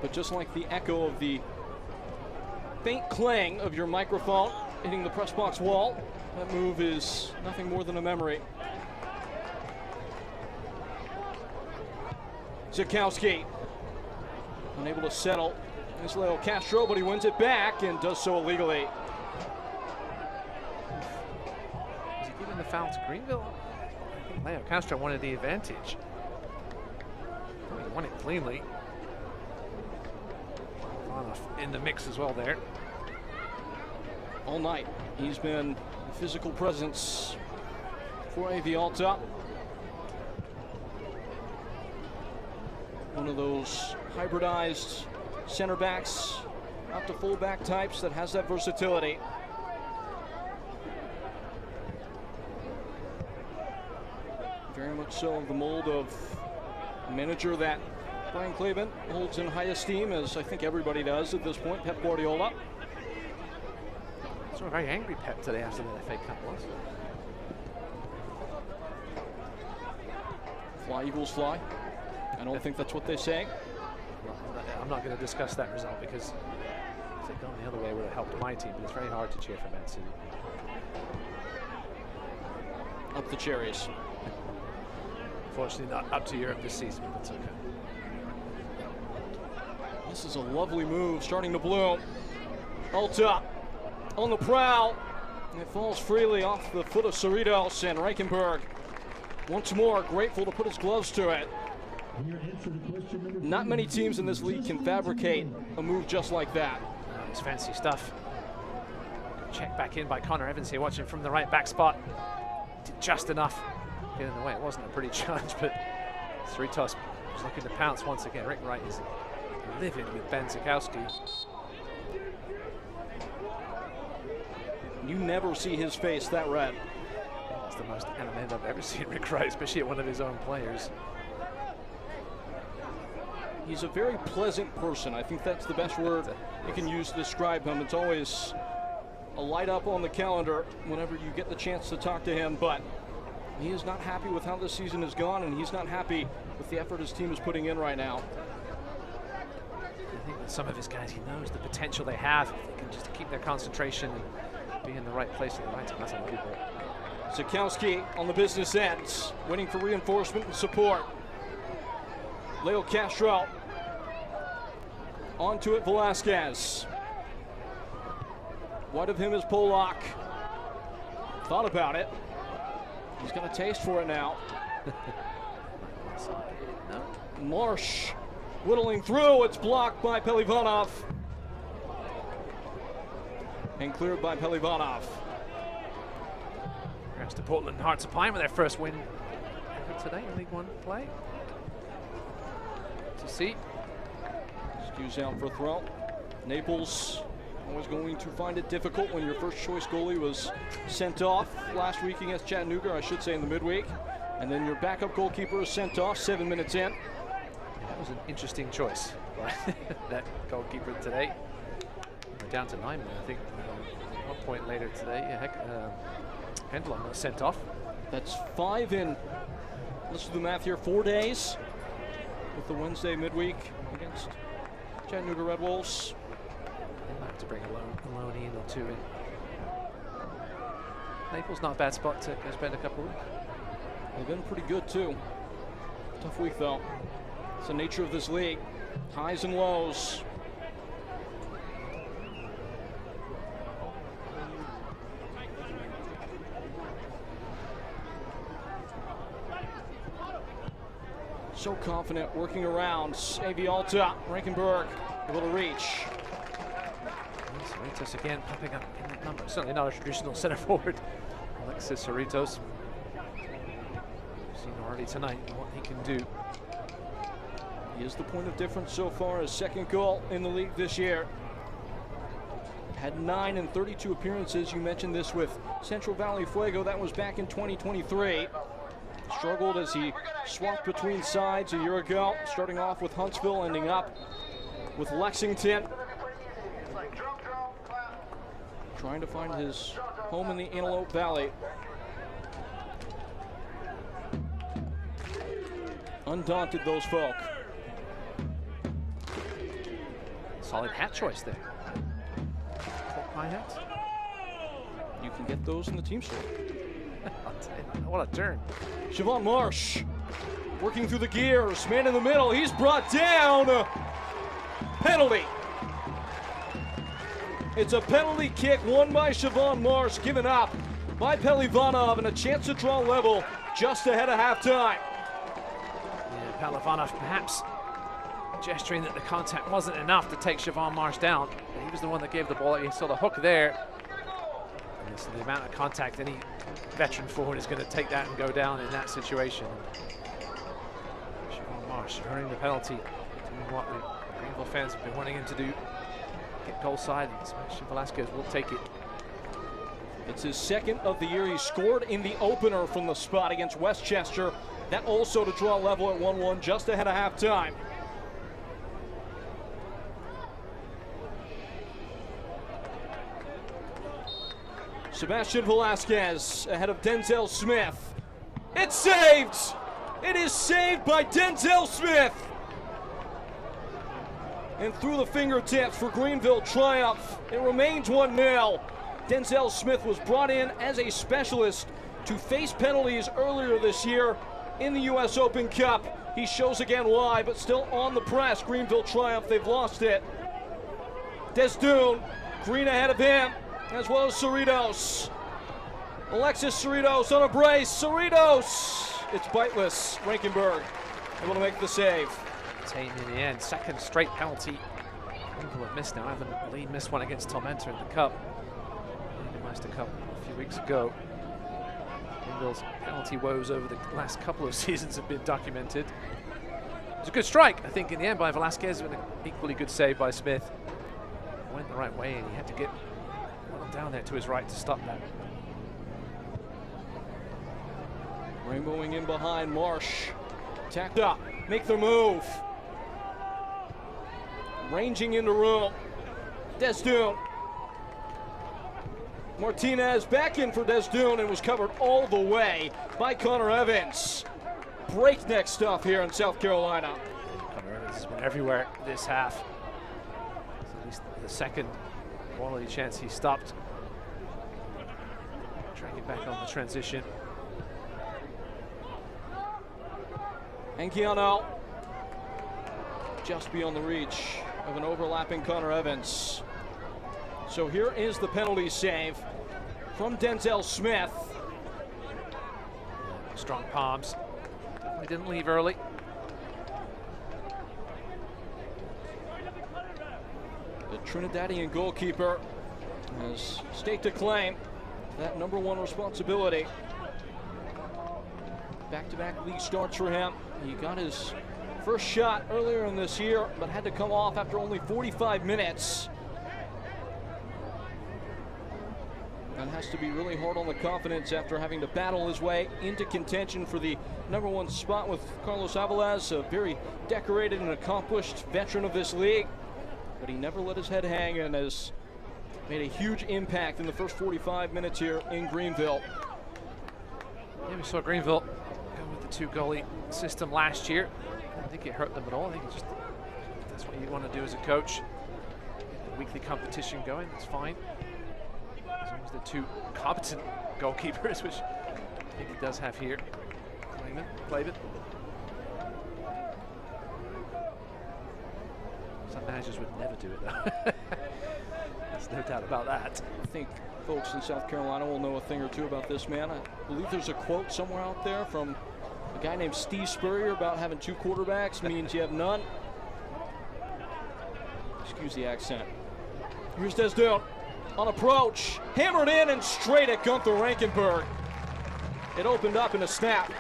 But just like the echo of the faint clang of your microphone hitting the press box wall, that move is nothing more than a memory. Zakowski unable to settle. It's Leo Castro, but he wins it back and does so illegally. Is he giving the foul to Greenville? I think Leo Castro wanted the advantage. He won it cleanly. In the mix as well there. All night, he's been a physical presence for AV Alta. One of those hybridized center backs, out to fullback types that has that versatility. Very much so the mold of a manager that Brian Clavin holds in high esteem, as I think everybody does at this point, Pep Guardiola. So a very angry Pep today after the FA Cup loss. Fly, Eagles, fly. I don't think that's what they say. I'm not going to discuss that result because if they'd gone the other way, it would have helped my team, but it's very hard to cheer for Man City. Up the cherries. Unfortunately, not up to Europe this season, but it's okay. This is a lovely move, starting to bloom. Alta on the prowl. It falls freely off the foot of Cerritos, and Reichenberg once more grateful to put his gloves to it. Not many teams in this league can fabricate a move just like that. It's fancy stuff. Check back in by Connor Evans here, watching from the right back spot. Did just enough. Get in the way. It wasn't a pretty challenge, but Cerritos was looking to pounce once again. Rick Wright is livid with Ben Zakowski. You never see his face that red. That's the most animated I've ever seen Rick Wright, especially at one of his own players. He's a very pleasant person. I think that's the best word you can use to describe him. It's always a light up on the calendar whenever you get the chance to talk to him, but he is not happy with how this season has gone, and he's not happy with the effort his team is putting in right now. I think with some of his guys, he knows the potential they have. If they can just keep their concentration and be in the right place at the right time, that's a lovely ball. Zakowski on the business end, waiting for reinforcement and support. Leo Castro. Onto it, Velasquez. Wide of him is Polak. Thought about it. He's got a taste for it now. Marsh whittling through. It's blocked by Pelivanov. And cleared by Pelivanov. Congrats to Portland Hearts of Pine with their first win today in League One play. To see. Skews out for a throw. Naples always going to find it difficult when your first choice goalie was sent off last week against Chattanooga, I should say in the midweek. And then your backup goalkeeper is sent off 7 minutes in. That was an interesting choice. That goalkeeper today. We're down to 9 men, I think. At one point later today, Hendlon was sent off. That's 5 in, let's do the math here, 4 days with the Wednesday midweek against Chattanooga Red Wolves. They might have to bring a loan in or two in. Naples not a bad spot to spend a couple of weeks. They've been pretty good too. Tough week though. It's the nature of this league. Highs and lows. So confident working around. AV Alta, Reichenberg able to reach. Cerritos again popping up in that number. Certainly not a traditional center forward. Alexis Cerritos. We've seen already tonight what he can do. He is the point of difference so far, his second goal in the league this year. Had 9 in 32 appearances. You mentioned this with Central Valley Fuego. That was back in 2023. struggled as he swapped between sides a year ago, starting off with Huntsville, ending up with Lexington. Trying to find his home in the Antelope Valley. Undaunted, those folk. Solid hat choice there. Pork pie hats. You can get those in the team store. What a turn. Siobhan Marsh working through the gears. Man in the middle. He's brought down. Penalty. It's a penalty kick won by Siobhan Marsh, given up by Pelivanov, and a chance to draw level just ahead of halftime. Yeah, Pelivanov perhaps gesturing that the contact wasn't enough to take Siobhan Marsh down. He was the one that gave the ball. He saw the hook there. And so the amount of contact any veteran forward is going to take that and go down in that situation. Siobhan Marsh earning the penalty, doing what the Greenville fans have been wanting him to do. Get goal side, and Sebastian Velasquez will take it. It's his second of the year. He scored in the opener from the spot against Westchester. That also to draw level at 1-1 just ahead of halftime. Sebastian Velasquez ahead of Denzel Smith. It's saved! It is saved by Denzel Smith! And through the fingertips for Greenville triumph. It remains 1-0. Denzel Smith was brought in as a specialist to face penalties earlier this year in the U.S. Open Cup. He shows again why, but still on the press. Greenville triumph, they've lost it. Desdoon, Green ahead of him, as well as Cerritos. Alexis Cerritos on a brace. Cerritos! It's biteless. Rankenberg able to make the save. In the end, second straight penalty. Greenville have missed now. Evan Lee missed one against Tormentor in the Cup. He missed a cup a few weeks ago. Greenville's penalty woes over the last couple of seasons have been documented. It was a good strike, I think, in the end by Velasquez, but an equally good save by Smith. Went the right way, and he had to get well down there to his right to stop that. Rainbowing in behind Marsh. Tacked up, make the move. Ranging into room. Desdoon. Martinez back in for Desdoon and was covered all the way by Connor Evans. Breakneck stuff here in South Carolina. Connor Evans has been everywhere this half. It's at least the second quality chance he stopped. Tracking back on the transition. Anchiano just beyond the reach of an overlapping Connor Evans. So here is the penalty save from Denzel Smith. Strong palms. Definitely didn't leave early. The Trinidadian goalkeeper has staked a claim that #1 responsibility. Back-to-back league starts for him. He got his first shot earlier in this year, but had to come off after only 45 minutes. That has to be really hard on the confidence after having to battle his way into contention for the #1 spot with Carlos Aviles, a very decorated and accomplished veteran of this league. But he never let his head hang and has made a huge impact in the first 45 minutes here in Greenville. Yeah, we saw Greenville go with the 2-goalie system last year. I don't think it hurt them at all. I think it's just that's what you want to do as a coach. Get the weekly competition going, that's fine. As long as they're two competent goalkeepers, which I think he does have here. Clavin. Some managers would never do it though. There's no doubt about that. I think folks in South Carolina will know a thing or two about this man. I believe there's a quote somewhere out there from a guy named Steve Spurrier about having 2 quarterbacks means you have none. Excuse the accent. Here's Desdoon on approach, hammered in and straight at Gunther Rankenberg. It opened up in a snap.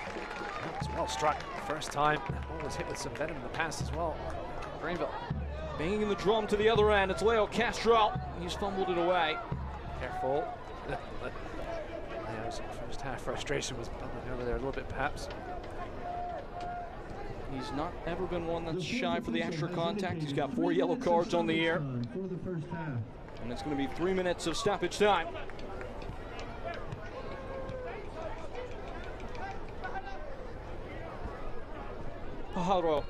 It's well struck first time. That ball was hit with some venom in the past as well. Greenville. Banging the drum to the other end. It's Leo Castro. He's fumbled it away. Careful. Yeah, it was first half frustration was bubbling over there a little bit, perhaps. He's not ever been one that's shy for the extra contact. He's got 4 yellow cards on the year. And it's going to be 3 minutes of stoppage time. Pajaro.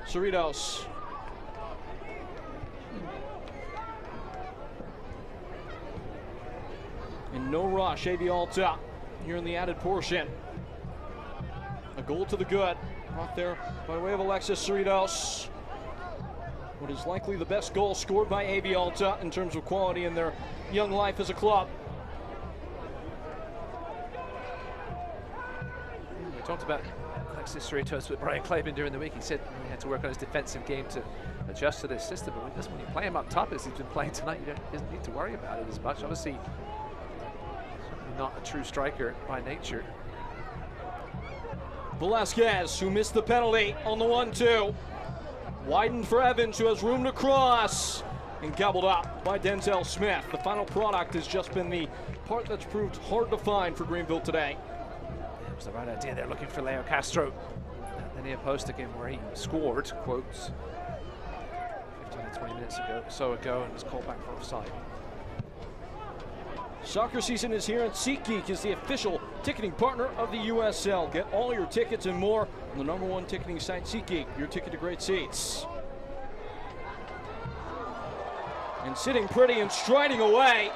Cerritos. And no rush, AV Alta here in the added portion. A goal to the good, brought there by way of Alexis Cerritos. What is likely the best goal scored by AV Alta in terms of quality in their young life as a club. We talked about Alexis Cerritos with Brian Claiborne during the week. He said he had to work on his defensive game to adjust to this system. But when you play him up top as he's been playing tonight, you don't need to worry about it as much. Obviously, certainly not a true striker by nature. Velasquez, who missed the penalty on the 1-2. Widened for Evans, who has room to cross. And gobbled up by Denzel Smith. The final product has just been the part that's proved hard to find for Greenville today. It was the right idea. They're looking for Leo Castro at the near post again, where he scored, quotes, 15 to 20 minutes ago, and was called back for offside. Soccer season is here, and SeatGeek is the official ticketing partner of the USL. Get all your tickets and more on the #1 ticketing site, SeatGeek, your ticket to great seats. And sitting pretty and striding away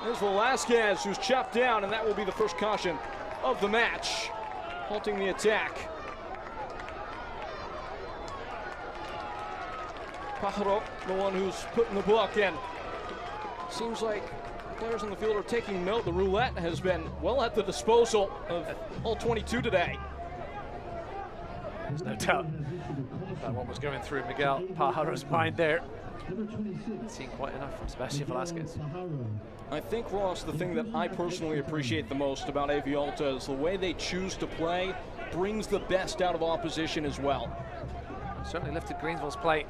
is Velasquez, who's chopped down, and that will be the first caution of the match, halting the attack. Pajaro, the one who's putting the book in. Seems like players on the field are taking note. The roulette has been well at the disposal of all 22 today. There's no doubt about what was going through Miguel Pajaro's mind there. Seen quite enough from Sebastian Velasquez. I think, Ross, the thing that I personally appreciate the most about AV Alta is the way they choose to play brings the best out of opposition as well. Certainly lifted Greenville's play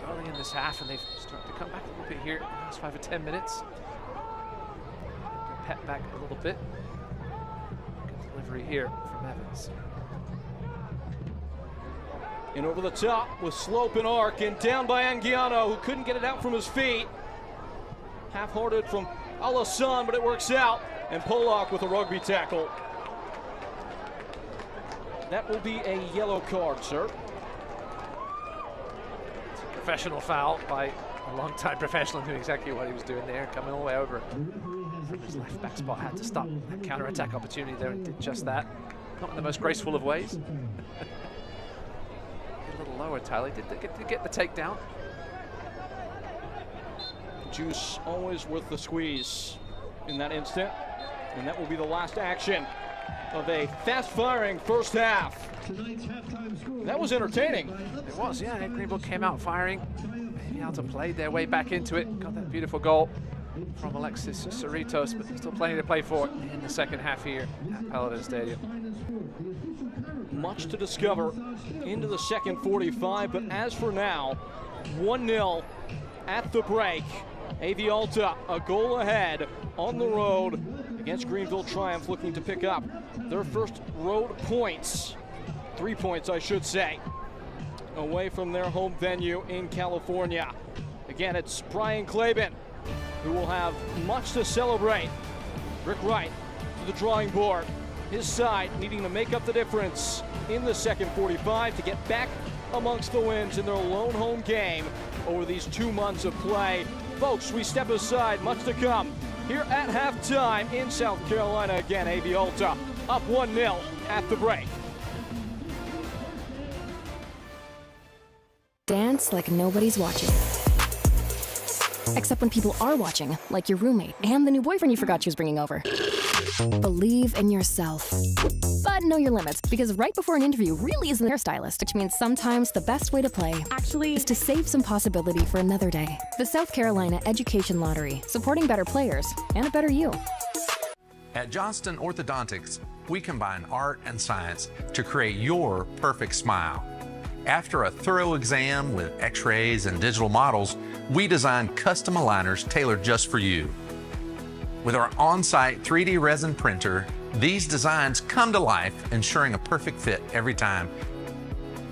early in this half, and they've started to come back a little bit here in the last 5 or 10 minutes. Pet back a little bit. Good delivery here from Evans. And over the top with slope and arc, and down by Anguiano, who couldn't get it out from his feet. Half-hearted from Alassane, but it works out. And Polak with a rugby tackle. That will be a yellow card, sir. It's a professional foul by a long-time professional who knew exactly what he was doing there, coming all the way over from his left-back spot. Had to stop that counter-attack opportunity there and did just that. Not in the most graceful of ways. A little lower, Tyler. Did get the takedown. Juice always worth the squeeze in that instant. And that will be the last action of a fast-firing first half. That was entertaining. It was, yeah. Greenville came out firing. Maybe Alta played their way back into it. Got that beautiful goal from Alexis Cerritos, but still plenty to play for in the second half here at Paladin Stadium. Much to discover into the second 45, but as for now, 1-0 at the break. AV Alta a goal ahead on the road against Greenville Triumph, looking to pick up their first road points. 3 points, I should say, away from their home venue in California. Again, it's Brian Claiborne who will have much to celebrate. Rick Wright to the drawing board. His side needing to make up the difference in the second 45 to get back amongst the wins in their lone home game over these 2 months of play. Folks, we step aside, much to come here at halftime in South Carolina. Again, AV Alta up 1-0 at the break. Dance like nobody's watching. Except when people are watching, like your roommate and the new boyfriend you forgot she was bringing over. Believe in yourself. But know your limits, because right before an interview really isn't a hairstylist, which means sometimes the best way to play is to save some possibility for another day. The South Carolina Education Lottery, supporting better players and a better you. At Johnston Orthodontics, we combine art and science to create your perfect smile. After a thorough exam with x-rays and digital models, we design custom aligners tailored just for you. With our on-site 3D resin printer, these designs come to life, ensuring a perfect fit every time.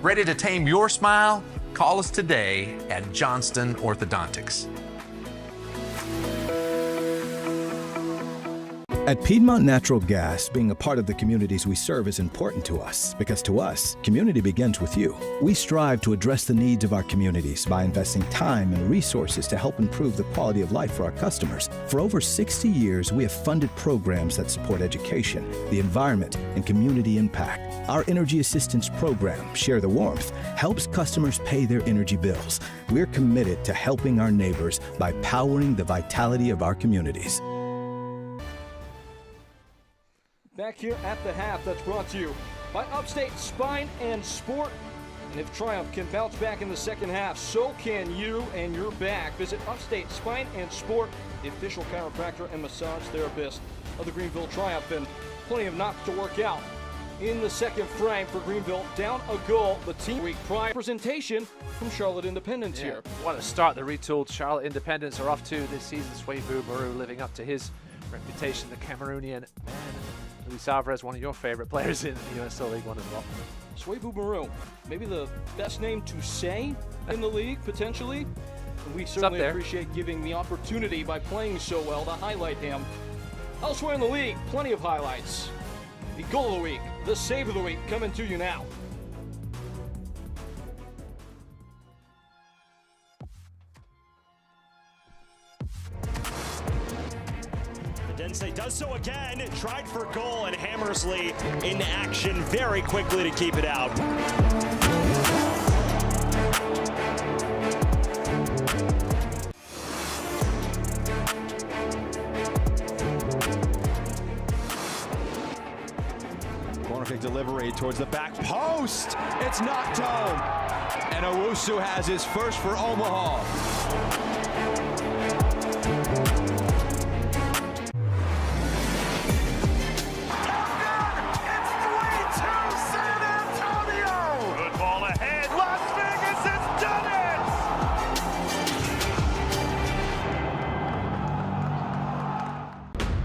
Ready to tame your smile? Call us today at Johnston Orthodontics. At Piedmont Natural Gas, being a part of the communities we serve is important to us because to us, community begins with you. We strive to address the needs of our communities by investing time and resources to help improve the quality of life for our customers. For over 60 years, we have funded programs that support education, the environment, and community impact. Our Energy Assistance Program, Share the Warmth, helps customers pay their energy bills. We're committed to helping our neighbors by powering the vitality of our communities. Back here at the half, that's brought to you by Upstate Spine and Sport. And if Triumph can bounce back in the second half, so can you and your back. Visit Upstate Spine and Sport, the official chiropractor and massage therapist of the Greenville Triumph. And plenty of knocks to work out in the second frame for Greenville. Down a goal, the team week prior. Presentation from Charlotte Independence here. What a start the retooled Charlotte Independence are off to this season. Swaybu Maru living up to his reputation, the Cameroonian man. Luis Alvarez, one of your favorite players in the USL League One as well. Swaybu Maru, maybe the best name to say in the league, potentially. And we certainly appreciate giving the opportunity by playing so well to highlight him. Elsewhere in the league, plenty of highlights. The goal of the week, the save of the week, coming to you now. Dense does so again, tried for goal, and Hammersley in action very quickly to keep it out. Corner kick delivery towards the back post. It's knocked home. And Owusu has his first for Omaha.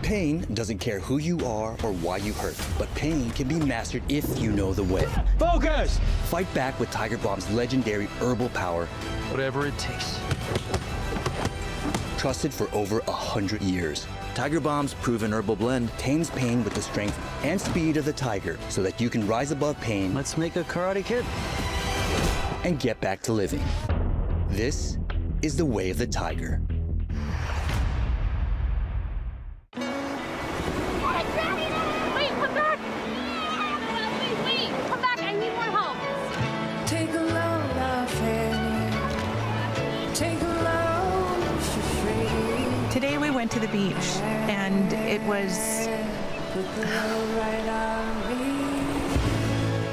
Pain doesn't care who you are or why you hurt, but pain can be mastered if you know the way. Focus! Fight back with Tiger Bomb's legendary herbal power. Whatever it takes. Trusted for over 100 years. Tiger Bomb's proven herbal blend tames pain with the strength and speed of the tiger so that you can rise above pain. Let's make a Karate Kid. And get back to living. This is the way of the tiger. Today we went to the beach, and it was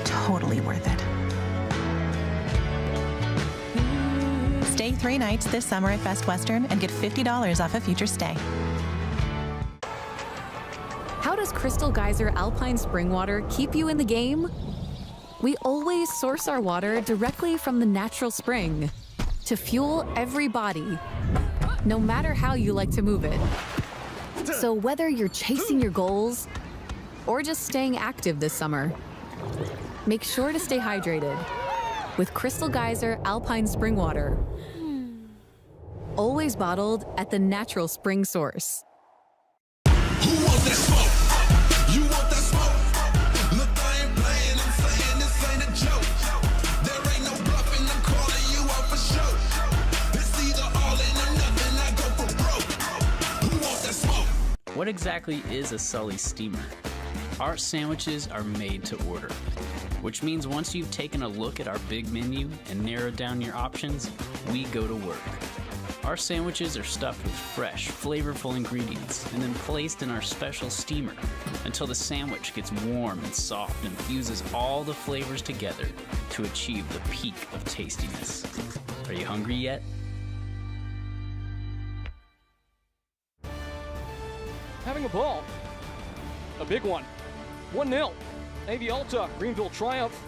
totally worth it. Stay 3 nights this summer at Best Western and get $50 off a future stay. How does Crystal Geyser Alpine Spring Water keep you in the game? We always source our water directly from the natural spring to fuel every body, no matter how you like to move it. So whether you're chasing your goals or just staying active this summer, make sure to stay hydrated with Crystal Geyser Alpine Spring Water. Always bottled at the natural spring source. Who wants that smoke? You want that smoke? Look, I ain't playing, I'm saying this ain't a joke. There ain't no bluffing, I'm calling you out for show. It's either all in or nothing, I go for broke. Who wants that smoke? What exactly is a Sully steamer? Our sandwiches are made to order, which means once you've taken a look at our big menu and narrowed down your options, we go to work. Our sandwiches are stuffed with fresh, flavorful ingredients and then placed in our special steamer until the sandwich gets warm and soft and fuses all the flavors together to achieve the peak of tastiness. Are you hungry yet? Having a ball. A big one. 1-0. AV Alta, Greenville Triumph.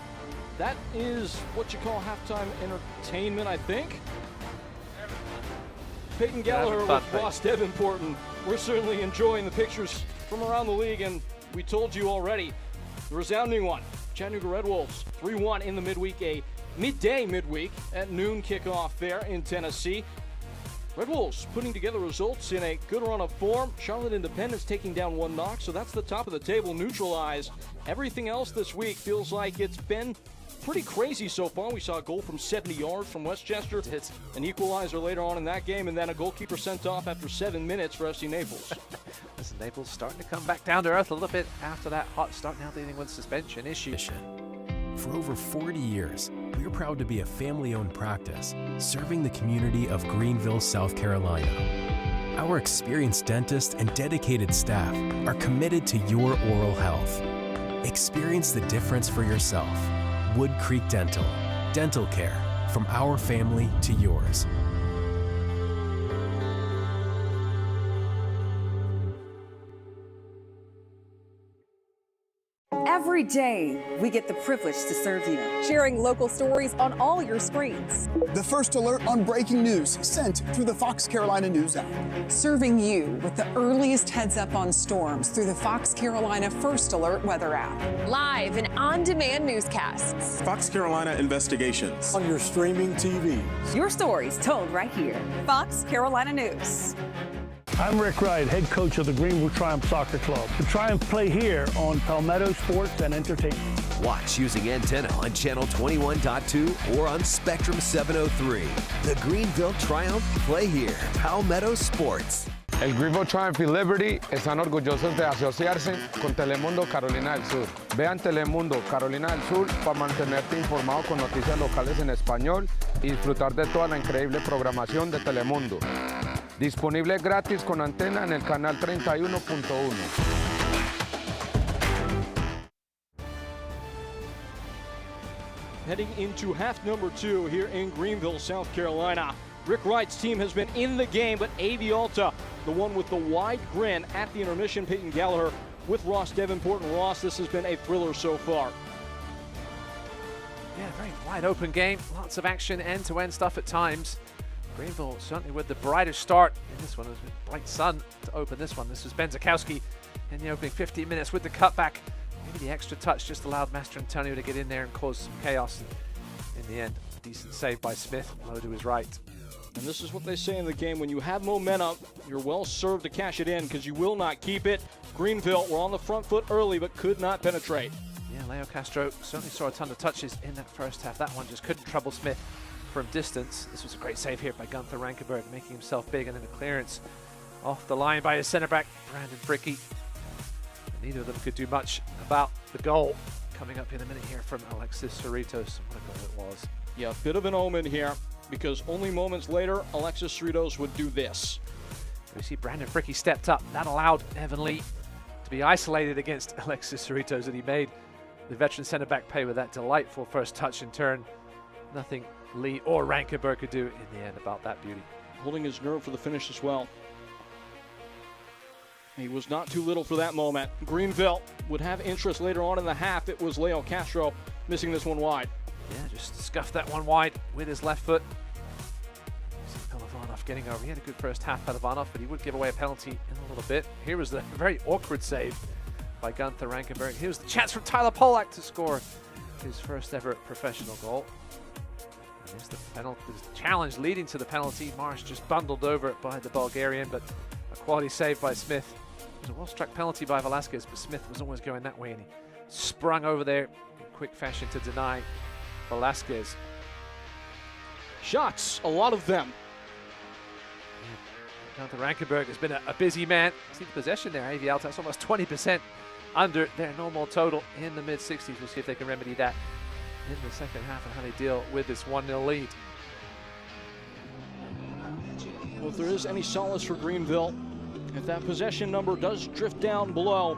That is what you call halftime entertainment, I think. Peyton Gallagher with Ross Davenport, and we're certainly enjoying the pictures from around the league, and we told you already, the resounding one, Chattanooga Red Wolves, 3-1 in the midweek, a midweek at noon kickoff there in Tennessee. Red Wolves putting together results in a good run of form. Charlotte Independence taking down one knock, so that's the top of the table neutralized. Everything else this week feels like it's been pretty crazy so far. We saw a goal from 70 yards from Westchester, an equalizer later on in that game, and then a goalkeeper sent off after 7 minutes for FC Naples. Listen, Naples starting to come back down to earth a little bit after that hot start, now dealing with suspension issue. For over 40 years, we're proud to be a family-owned practice serving the community of Greenville, South Carolina. Our experienced dentists and dedicated staff are committed to your oral health. Experience the difference for yourself. Wood Creek Dental. Dental care from our family to yours. Every day, we get the privilege to serve you, sharing local stories on all your screens. The first alert on breaking news sent through the Fox Carolina News app. Serving you with the earliest heads up on storms through the Fox Carolina First Alert weather app. Live and on-demand newscasts. Fox Carolina Investigations. On your streaming TVs. Your stories told right here. Fox Carolina News. I'm Rick Wright, head coach of the Greenville Triumph Soccer Club. The Triumph play here on Palmetto Sports and Entertainment. Watch using antenna on channel 21.2 or on Spectrum 703. The Greenville Triumph play here. Palmetto Sports. El Greenville Triumph y Liberty están orgullosos de asociarse con Telemundo Carolina del Sur. Vean Telemundo Carolina del Sur para mantenerte informado con noticias locales en español y disfrutar de toda la increíble programación de Telemundo. Disponible gratis con antena en el canal 31.1. Heading into half number 2 here in Greenville, South Carolina. Rick Wright's team has been in the game, but AV Alta, the one with the wide grin at the intermission, Peyton Gallagher with Ross Davenport. And Ross, this has been a thriller so far. Yeah, very wide open game, lots of action, end-to-end stuff at times. Greenville certainly with the brightest start in this one. It was a bright sun to open this one. This was Ben Zakowski in the opening 15 minutes with the cutback. Maybe the extra touch just allowed Master Antonio to get in there and cause some chaos. And in the end, a decent save by Smith, low to his right. And this is what they say in the game. When you have momentum, you're well served to cash it in because you will not keep it. Greenville were on the front foot early but could not penetrate. Yeah, Leo Castro certainly saw a ton of touches in that first half. That one just couldn't trouble Smith from distance. This was a great save here by Gunther Rankenberg, making himself big, and then a clearance off the line by his center back, Brandon Fricky. Neither of them could do much about the goal. Coming up in a minute here from Alexis Cerritos. What a goal it was. Yeah, a bit of an omen here because only moments later, Alexis Cerritos would do this. We see Brandon Fricky stepped up. That allowed Evan Lee to be isolated against Alexis Cerritos, and he made the veteran center back pay with that delightful first touch in turn. Nothing Lee or Rankenberg could do in the end about that beauty. Holding his nerve for the finish as well. He was not too little for that moment. Greenville would have interest later on in the half. It was Leo Castro missing this one wide. Yeah, just scuffed that one wide with his left foot. Pelovanov getting over. He had a good first half, Pelovanov, but he would give away a penalty in a little bit. Here was the very awkward save by Gunther Rankenberg. Here's the chance from Tyler Polak to score his first ever professional goal. There's the penalty, the challenge leading to the penalty. Marsh just bundled over it by the Bulgarian, but a quality save by Smith. It was a well-struck penalty by Velasquez, but Smith was always going that way, and he sprung over there in quick fashion to deny Velasquez. Shots, a lot of them. Gunther Rankenberg has been a busy man. See the possession there, AV Alta. That's almost 20% under their normal total in the mid-60s. We'll see if they can remedy that in the second half and how they deal with this 1-0 lead. Well, if there is any solace for Greenville, if that possession number does drift down below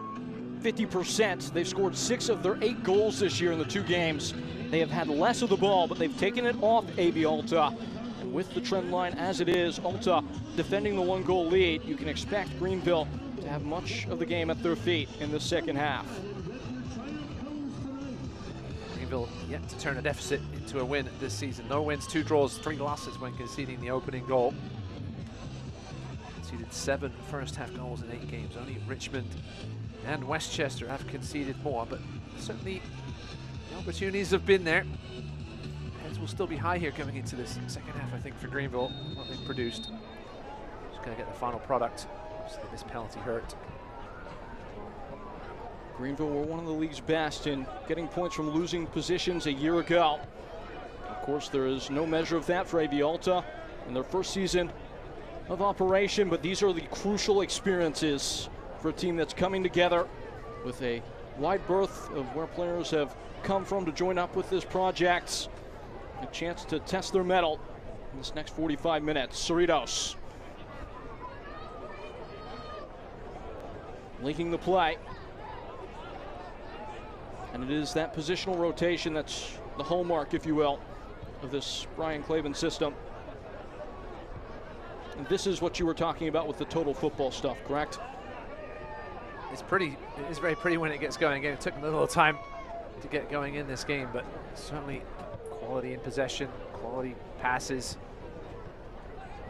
50%, they've scored 6 of their 8 goals this year in the 2 games. They have had less of the ball, but they've taken it off AV Alta. And with the trend line as it is, Alta defending the 1-goal lead, you can expect Greenville to have much of the game at their feet in the second half. Greenville yet to turn a deficit into a win this season. No wins, 2 draws, 3 losses when conceding the opening goal. conceded 7 first-half goals in 8 games. Only Richmond and Westchester have conceded more, but certainly the opportunities have been there. Heads will still be high here coming into this second half, I think, for Greenville, what they've produced. Just going to get the final product. Obviously, this penalty hurt. Greenville were one of the league's best in getting points from losing positions a year ago. Of course, there is no measure of that for AV Alta in their first season of operation, but these are the crucial experiences for a team that's coming together with a wide berth of where players have come from to join up with this project. A chance to test their mettle in this next 45 minutes. Cerritos linking the play. And it is that positional rotation that's the hallmark, if you will, of this Brian Clavin system. And this is what you were talking about with the total football stuff, correct? It's pretty. It is very pretty when it gets going. Again, it took a little time to get going in this game, but certainly quality in possession, quality passes.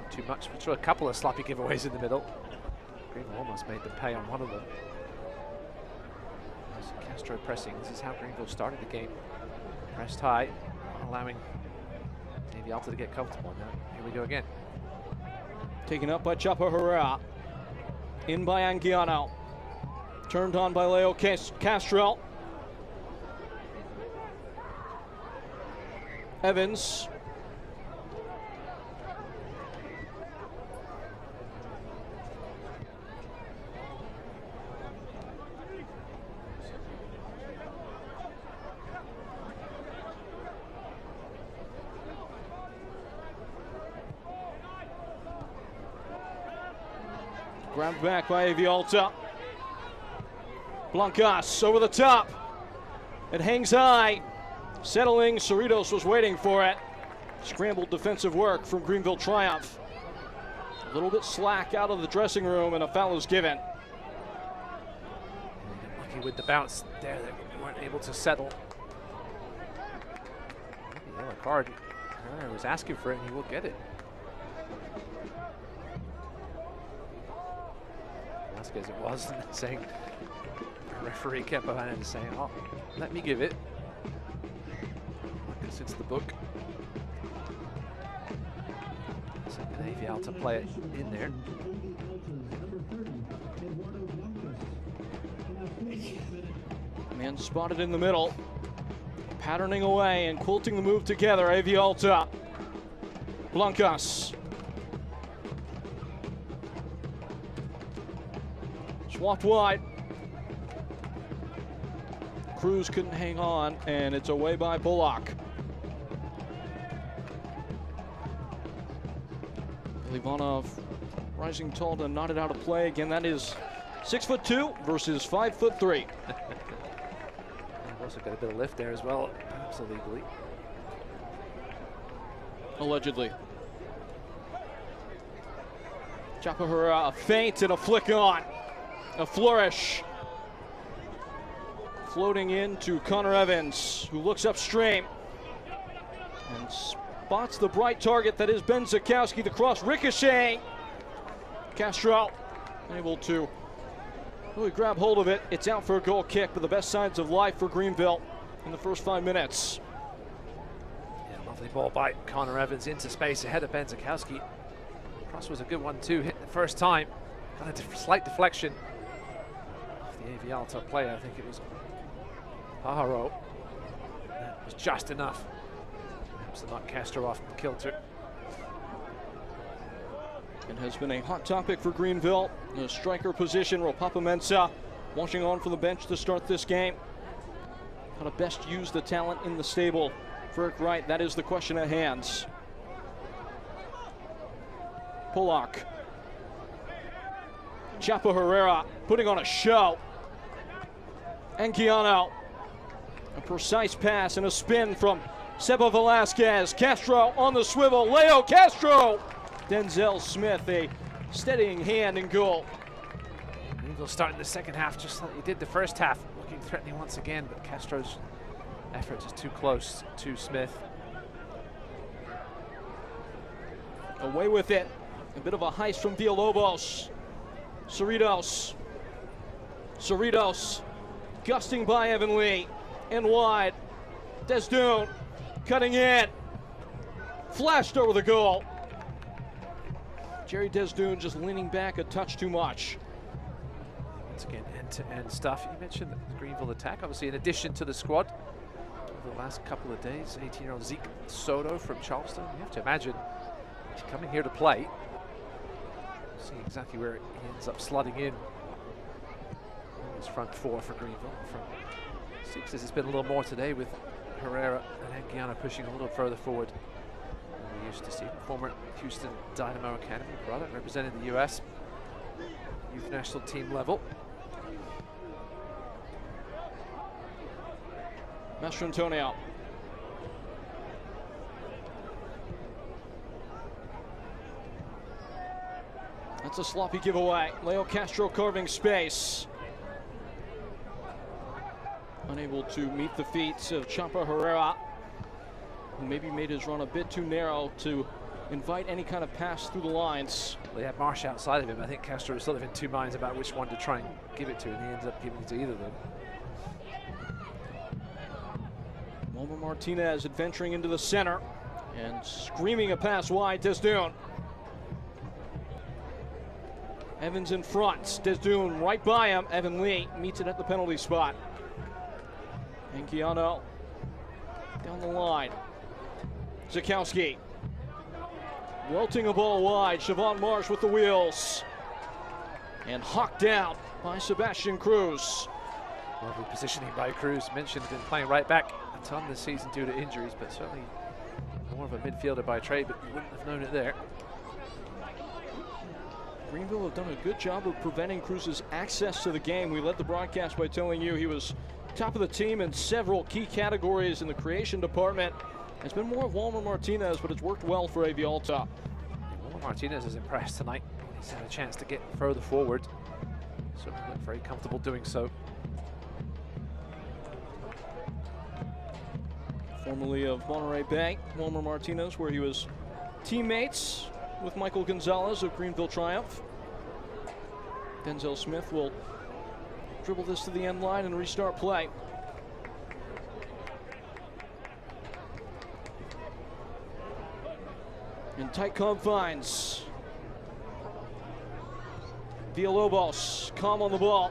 Not too much. We threw a couple of sloppy giveaways in the middle. Greenville almost made them pay on one of them. Castro pressing. This is how Greenville started the game. Pressed high, allowing AV Alta to get comfortable. Now, here we go again. Taken up by Chapo Herrera. In by Anguiano. Turned on by Leo Castro. Evans. Grabbed back by AV Alta. Blancas over the top. It hangs high. Settling, Cerritos was waiting for it. Scrambled defensive work from Greenville Triumph. A little bit slack out of the dressing room, and a foul is given. Lucky with the bounce there, they weren't able to settle. Yellow card. I was asking for it, and he will get it. As it was, saying, the referee kept behind him saying, oh, let me give it. Because it's the book. So AV Alta play it in there. Man spotted in the middle. Patterning away and quilting the move together, AV Alta. Blancas. Swapped wide. Cruz couldn't hang on, and it's away by Bullock. Livanov rising tall to knot it out of play. Again, that is 6'2" versus 5'3". They've also got a bit of lift there as well, perhaps illegally. Allegedly. Chapo Herrera, a feint and a flick on. A flourish. Floating in to Connor Evans, who looks upstream and spots the bright target that is Ben Zakowski. The cross ricocheting. Castro able to really grab hold of it. It's out for a goal kick, but the best signs of life for Greenville in the first 5 minutes. Yeah, lovely ball by Connor Evans into space ahead of Ben Zakowski. Cross was a good one too, hit the first time. Got a slight deflection. The AV Alta player, I think it was Pajaro. That was just enough. Perhaps to knock Castro off kilter. It has been a hot topic for Greenville. The striker position, Ropapa Mensah, watching on from the bench to start this game. How to best use the talent in the stable. Eric Wright, that is the question at hand. Pollock. Chapo Herrera putting on a show. Anguiano. A precise pass and a spin from Seba Velasquez. Castro on the swivel. Leo Castro. Denzel Smith, a steadying hand in goal. Greenville starting the second half just like he did the first half. Looking threatening once again, but Castro's effort is too close to Smith. Away with it. A bit of a heist from Villalobos. Cerritos. Cerritos gusting by Evan Lee. And wide. Desdoon cutting in. Flashed over the goal. Jerry Desdoon just leaning back a touch too much. Once again, end-to-end stuff. You mentioned the Greenville attack, obviously in addition to the squad over the last couple of days. 18-year-old Zeke Soto from Charleston. You have to imagine he's coming here to play. See exactly where he ends up slotting in. His front four for Greenville. From sixes, it's been a little more today with Herrera and Anguiano pushing a little further forward than we used to see. Former Houston Dynamo Academy brother, representing the U.S. youth national team level. Mastrantonio. That's a sloppy giveaway. Leo Castro carving space. Unable to meet the feet of Champa Herrera, who maybe made his run a bit too narrow to invite any kind of pass through the lines. Well, he had Marsh outside of him. I think Castro was sort of in two minds about which one to try and give it to, and he ended up giving it to either of them. Wilmer Martinez adventuring into the center and screaming a pass wide. Desdoon. Evans in front. Desdoon right by him. Evan Lee meets it at the penalty spot. Anguiano down the line. Zakowski welting a ball wide. Siobhan Marsh with the wheels. And hawked down by Sebastian Cruz. Lovely positioning by Cruz. Mentioned been playing right back a ton this season due to injuries, but certainly more of a midfielder by trade, but you wouldn't have known it there. Greenville have done a good job of preventing Cruz's access to the game. We led the broadcast by telling you he was top of the team in several key categories in the creation department. It's been more of Wilmer Martinez, but it's worked well for AV Alta. Wilmer Martinez is impressed tonight. He's had a chance to get further forward. Certainly looked very comfortable doing so. Formerly of Monterey Bay, Wilmer Martinez, where he was teammates with Michael Gonzalez of Greenville Triumph. Denzel Smith will dribble this to the end line and restart play. In tight confines. Villalobos, calm on the ball.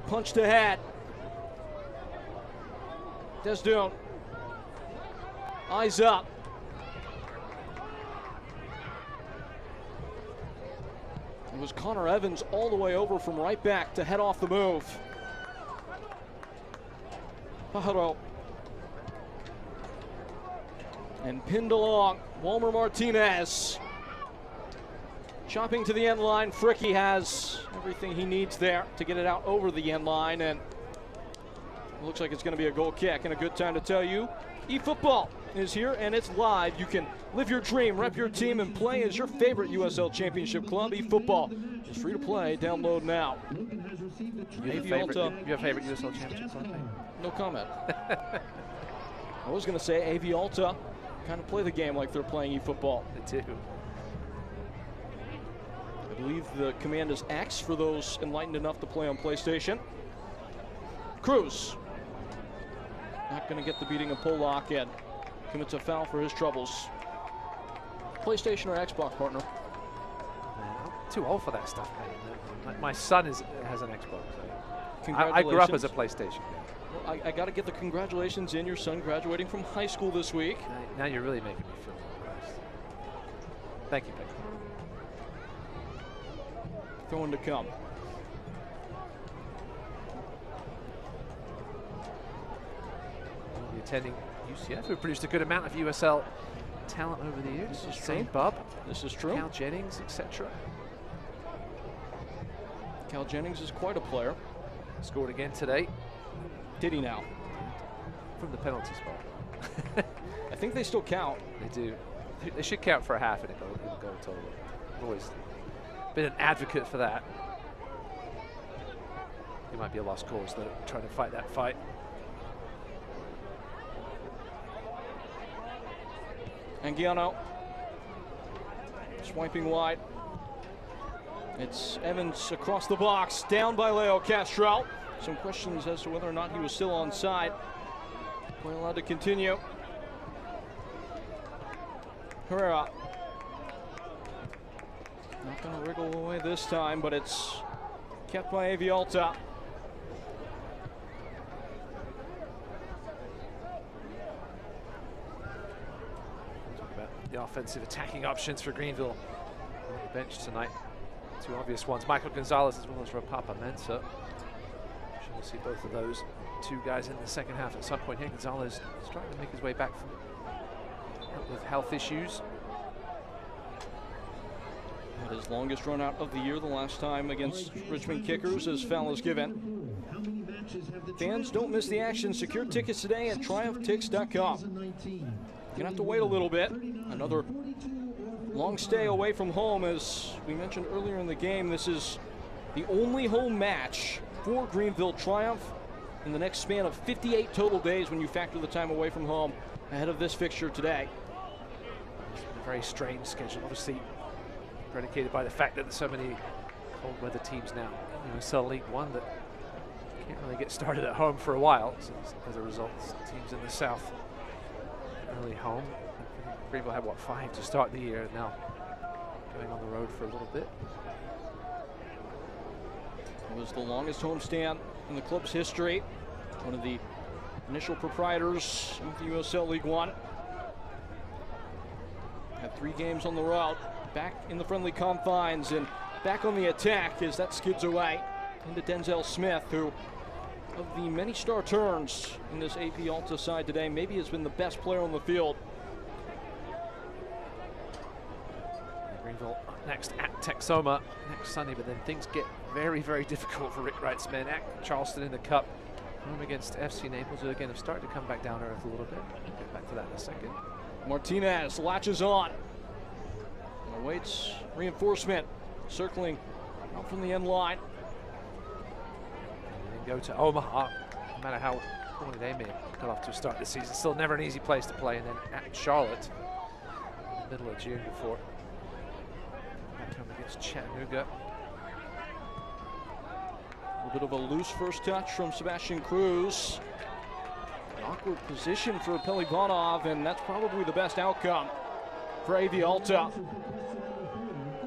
Punched ahead. Desdoon. Eyes up. It was Connor Evans all the way over from right back to head off the move. Pajaro. And pinned along, Wilmer Martinez. Chopping to the end line, Fricky has everything he needs there to get it out over the end line, and it looks like it's going to be a goal kick. And a good time to tell you, eFootball is here and it's live. You can live your dream, rep your team, and play as your favorite USL Championship club. eFootball is free to play. Download now. Your favorite USL Championship club? No comment. I was going to say AV Alta kind of play the game like they're playing eFootball. They do. I believe the command is X for those enlightened enough to play on PlayStation. Cruz. Not going to get the beating of Polak and commits a foul for his troubles. PlayStation or Xbox, partner? Man, I'm too old for that stuff, man. My son has an Xbox. I grew up as a PlayStation guy. Well, I got to get the congratulations in. Your son graduating from high school this week. Now you're really making me feel embarrassed. Thank you, Peggy. Throwing to come. Attending UCF, who produced a good amount of USL talent over the years. This is St. true. Bub, this is true. Cal Jennings, etc. Cal Jennings is quite a player. Scored again today. Did he now? From the penalty spot. I think they still count. They do. They should count for a half in a goal total. I've always been an advocate for that. It might be a lost cause, though, trying to fight that fight. Anguiano Swiping wide. It's Evans across the box, down by Leo Castro. Some questions as to whether or not he was still onside. Play allowed to continue. Herrera. Not going to wriggle away this time, but it's kept by AV Alta. Talk about the offensive attacking options for Greenville on the bench tonight. Two obvious ones, Michael Gonzalez as well as Rapapa Mensah. We'll see both of those two guys in the second half at some point here. Gonzalez is trying to make his way back from with health issues. Had his longest run out of the year the last time against Richmond Kickers as foul is given. Fans, don't miss the action. Secure tickets today at triumphtix.com. You're gonna have to wait a little bit. Another long stay away from home. As we mentioned earlier in the game, this is the only home match for Greenville Triumph in the next span of 58 total days when you factor the time away from home ahead of this fixture today. It's been a very strange schedule, obviously predicated by the fact that there's so many cold weather teams now in USL League One that can't really get started at home for a while. So as a result, teams in the south early home. Greenville had, what, 5 to start the year, now going on the road for a little bit. It was the longest homestand in the club's history. One of the initial proprietors of the USL League One. Had 3 games on the road, back in the friendly confines and back on the attack as that skids away into Denzel Smith, who, of the many star turns in this AP Alta side today, maybe has been the best player on the field. Greenville next at Texoma next Sunday, but then things get very, very difficult for Rick Wright's men at Charleston in the Cup. Home against FC Naples, who again have started to come back down to earth a little bit. We'll get back to that in a second. Martinez latches on and awaits reinforcement, circling out from the end line. And then go to Omaha, no matter how poorly they may have got off to a start this season. Still never an easy place to play, and then at Charlotte in the middle of June before back home against Chattanooga. A little bit of a loose first touch from Sebastian Cruz. An awkward position for Pelivanov, and that's probably the best outcome for AV Alta,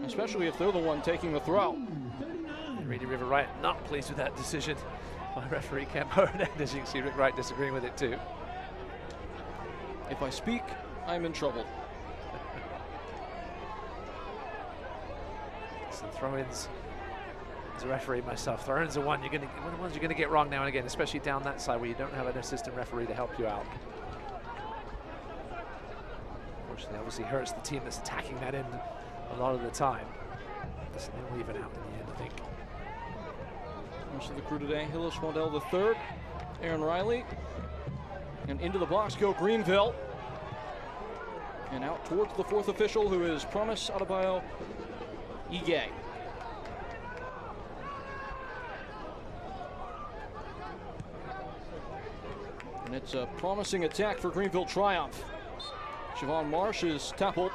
especially if they're the one taking the throw. Reedy River Wright not pleased with that decision by referee Cam Hernandez. You can see Rick Wright disagreeing with it too. If I speak, I'm in trouble. Some throw-ins. As a referee myself, throw-ins are one of the ones you're gonna get wrong now and again, especially down that side where you don't have an assistant referee to help you out. Unfortunately, obviously hurts the team that's attacking that end a lot of the time. They'll leave it out in the end, I think. Most of the crew today: Hillis Waddell III, Aaron Riley, and into the box go Greenville. And out towards the 4th official, who is Promise Adebayo Ige. And it's a promising attack for Greenville Triumph. Siobhan Marsh is tackled.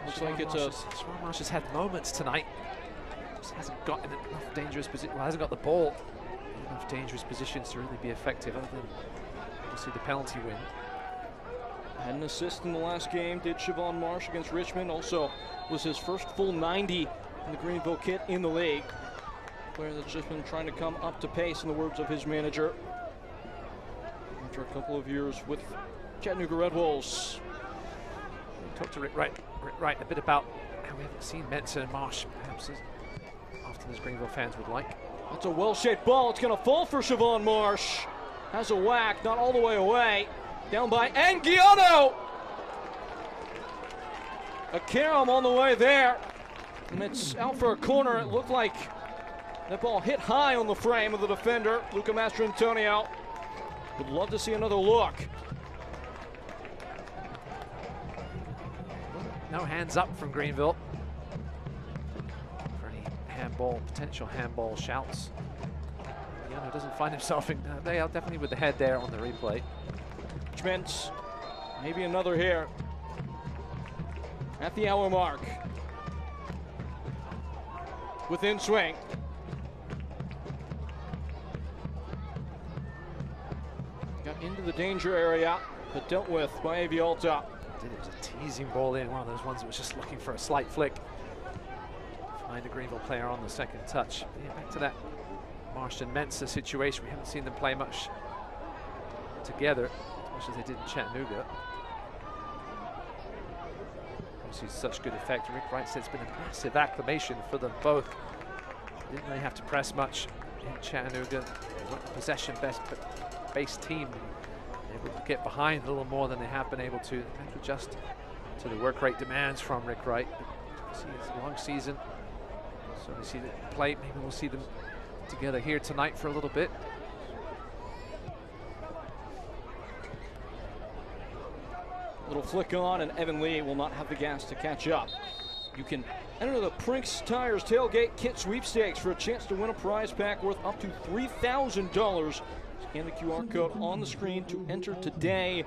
Looks like it's a... Siobhan Marsh has had moments tonight. Just hasn't gotten enough dangerous position. Well, hasn't got the ball in enough dangerous positions to really be effective, other than obviously the penalty win. Had an assist in the last game, did Siobhan Marsh against Richmond. Also was his first full 90 in the Greenville kit in the league. Player that's just been trying to come up to pace, in the words of his manager, after a couple of years with Chattanooga Red Wolves. We talked to Rick Wright a bit about how we haven't seen Mensah and Marsh perhaps as often as Greenville fans would like. That's a well-shaped ball. It's going to fall for Siobhan Marsh. Has a whack, not all the way away. Down by Anguiano. A carom on the way there. And it's out for a corner. It looked like that ball hit high on the frame of the defender, Luca Mastrantonio. Would love to see another look. No hands up from Greenville for any handball, potential handball shouts. Yano doesn't find himself in, they are definitely with the head there on the replay. Schmitz Maybe another here at the hour mark. Within swing. Got into the danger area, but dealt with by AV Alta. It was a teasing ball in, one of those ones that was just looking for a slight flick. Find a Greenville player on the second touch. Yeah, back to that Marston-Mensa situation. We haven't seen them play much together, as much as they did in Chattanooga. Obviously such good effect. Rick Wright said it's been a massive acclamation for them both. Didn't really have to press much in Chattanooga. They weren't a possession-based team. Able to get behind a little more than they have been able to. They have to adjust to the work rate demands from Rick Wright. See, it's a long season, so we see them play. Maybe we'll see them together here tonight for a little bit. Little flick on, and Evan Lee will not have the gas to catch up. You can enter the Prinks Tires Tailgate Kit Sweepstakes for a chance to win a prize pack worth up to $3,000. Scan the QR code on the screen to enter today.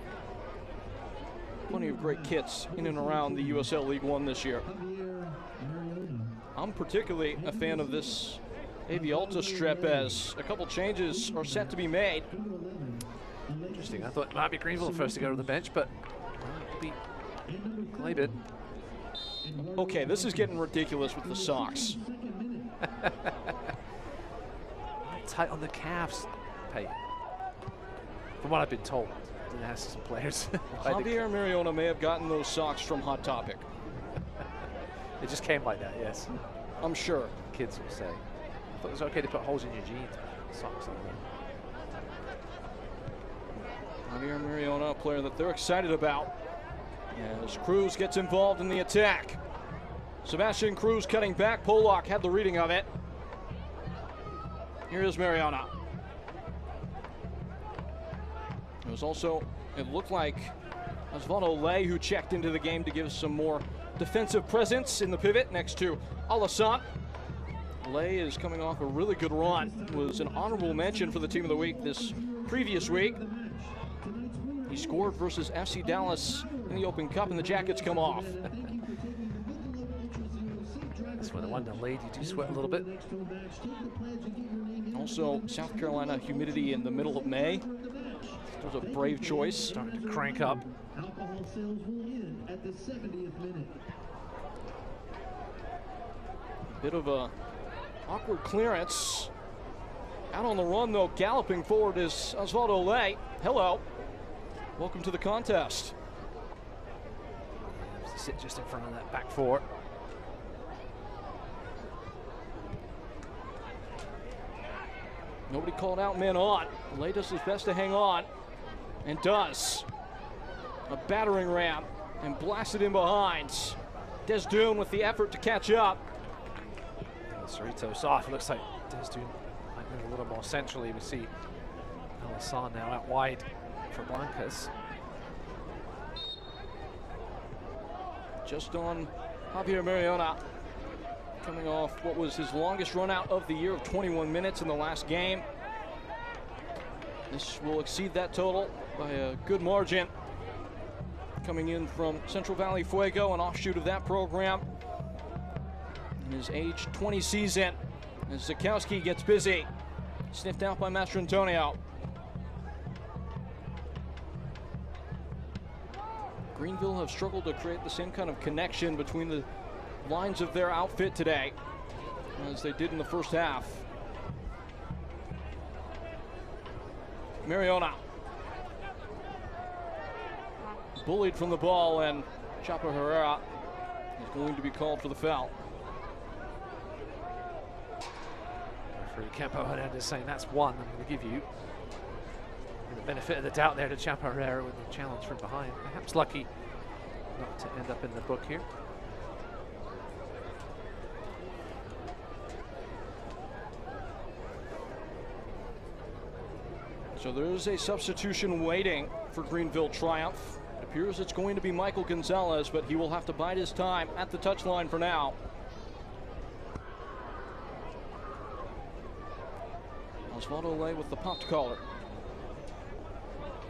Plenty of great kits in and around the USL League One this year. I'm particularly a fan of this AV Alta strip, as a couple changes are set to be made. Interesting. I thought it might be Greenville first to go to the bench, but it'll be Glaben. Okay, this is getting ridiculous with the socks. Tight on the calves, Peyton. From what I've been told. Didn't ask some players. Javier Mariona may have gotten those socks from Hot Topic. It just came like that, yes. I'm sure. Kids will say. I thought it was okay to put holes in your jeans. Socks on there. Javier Mariona, a player that they're excited about, as Cruz gets involved in the attack. Sebastian Cruz cutting back. Polak had the reading of it. Here is Mariona. It was also, it looked like Osvaldo Ley who checked into the game to give some more defensive presence in the pivot next to Alassane. Ley is coming off a really good run. Was an honorable mention for the team of the week this previous week. He scored versus FC Dallas in the Open Cup, and the jackets come off. That's when the one delayed, you do sweat a little bit. Also, South Carolina humidity in the middle of May. That was a brave choice. Starting to crank up. Alcohol sales will end at the 70th minute. Bit of a awkward clearance. Out on the run, though, galloping forward is Osvaldo Ley. Hello. Welcome to the contest. Sit just in front of that back four. Nobody called out, men on. Ley does his best to hang on, and does. A battering ram, and blasted in behind. Desdune with the effort to catch up. Cerritos off. It looks like Desdune might move a little more centrally. We see Alassane now out wide for Blancas. Just on Javier Mariona, coming off what was his longest run out of the year of 21 minutes in the last game. This will exceed that total by a good margin. Coming in from Central Valley Fuego, an offshoot of that program. In his age 20 season, as Zakowski gets busy. Sniffed out by Master Antonio. Greenville have struggled to create the same kind of connection between the lines of their outfit today as they did in the first half. Mariona bullied from the ball, and Chapo Herrera is going to be called for the foul. Referee Campo Hernandez saying that's one. I'm going to give you the benefit of the doubt there to Chapo Herrera with the challenge from behind. Perhaps lucky not to end up in the book here. So there's a substitution waiting for Greenville Triumph. It appears it's going to be Michael Gonzalez, but he will have to bide his time at the touchline for now. Osvaldo Ley with the popped collar.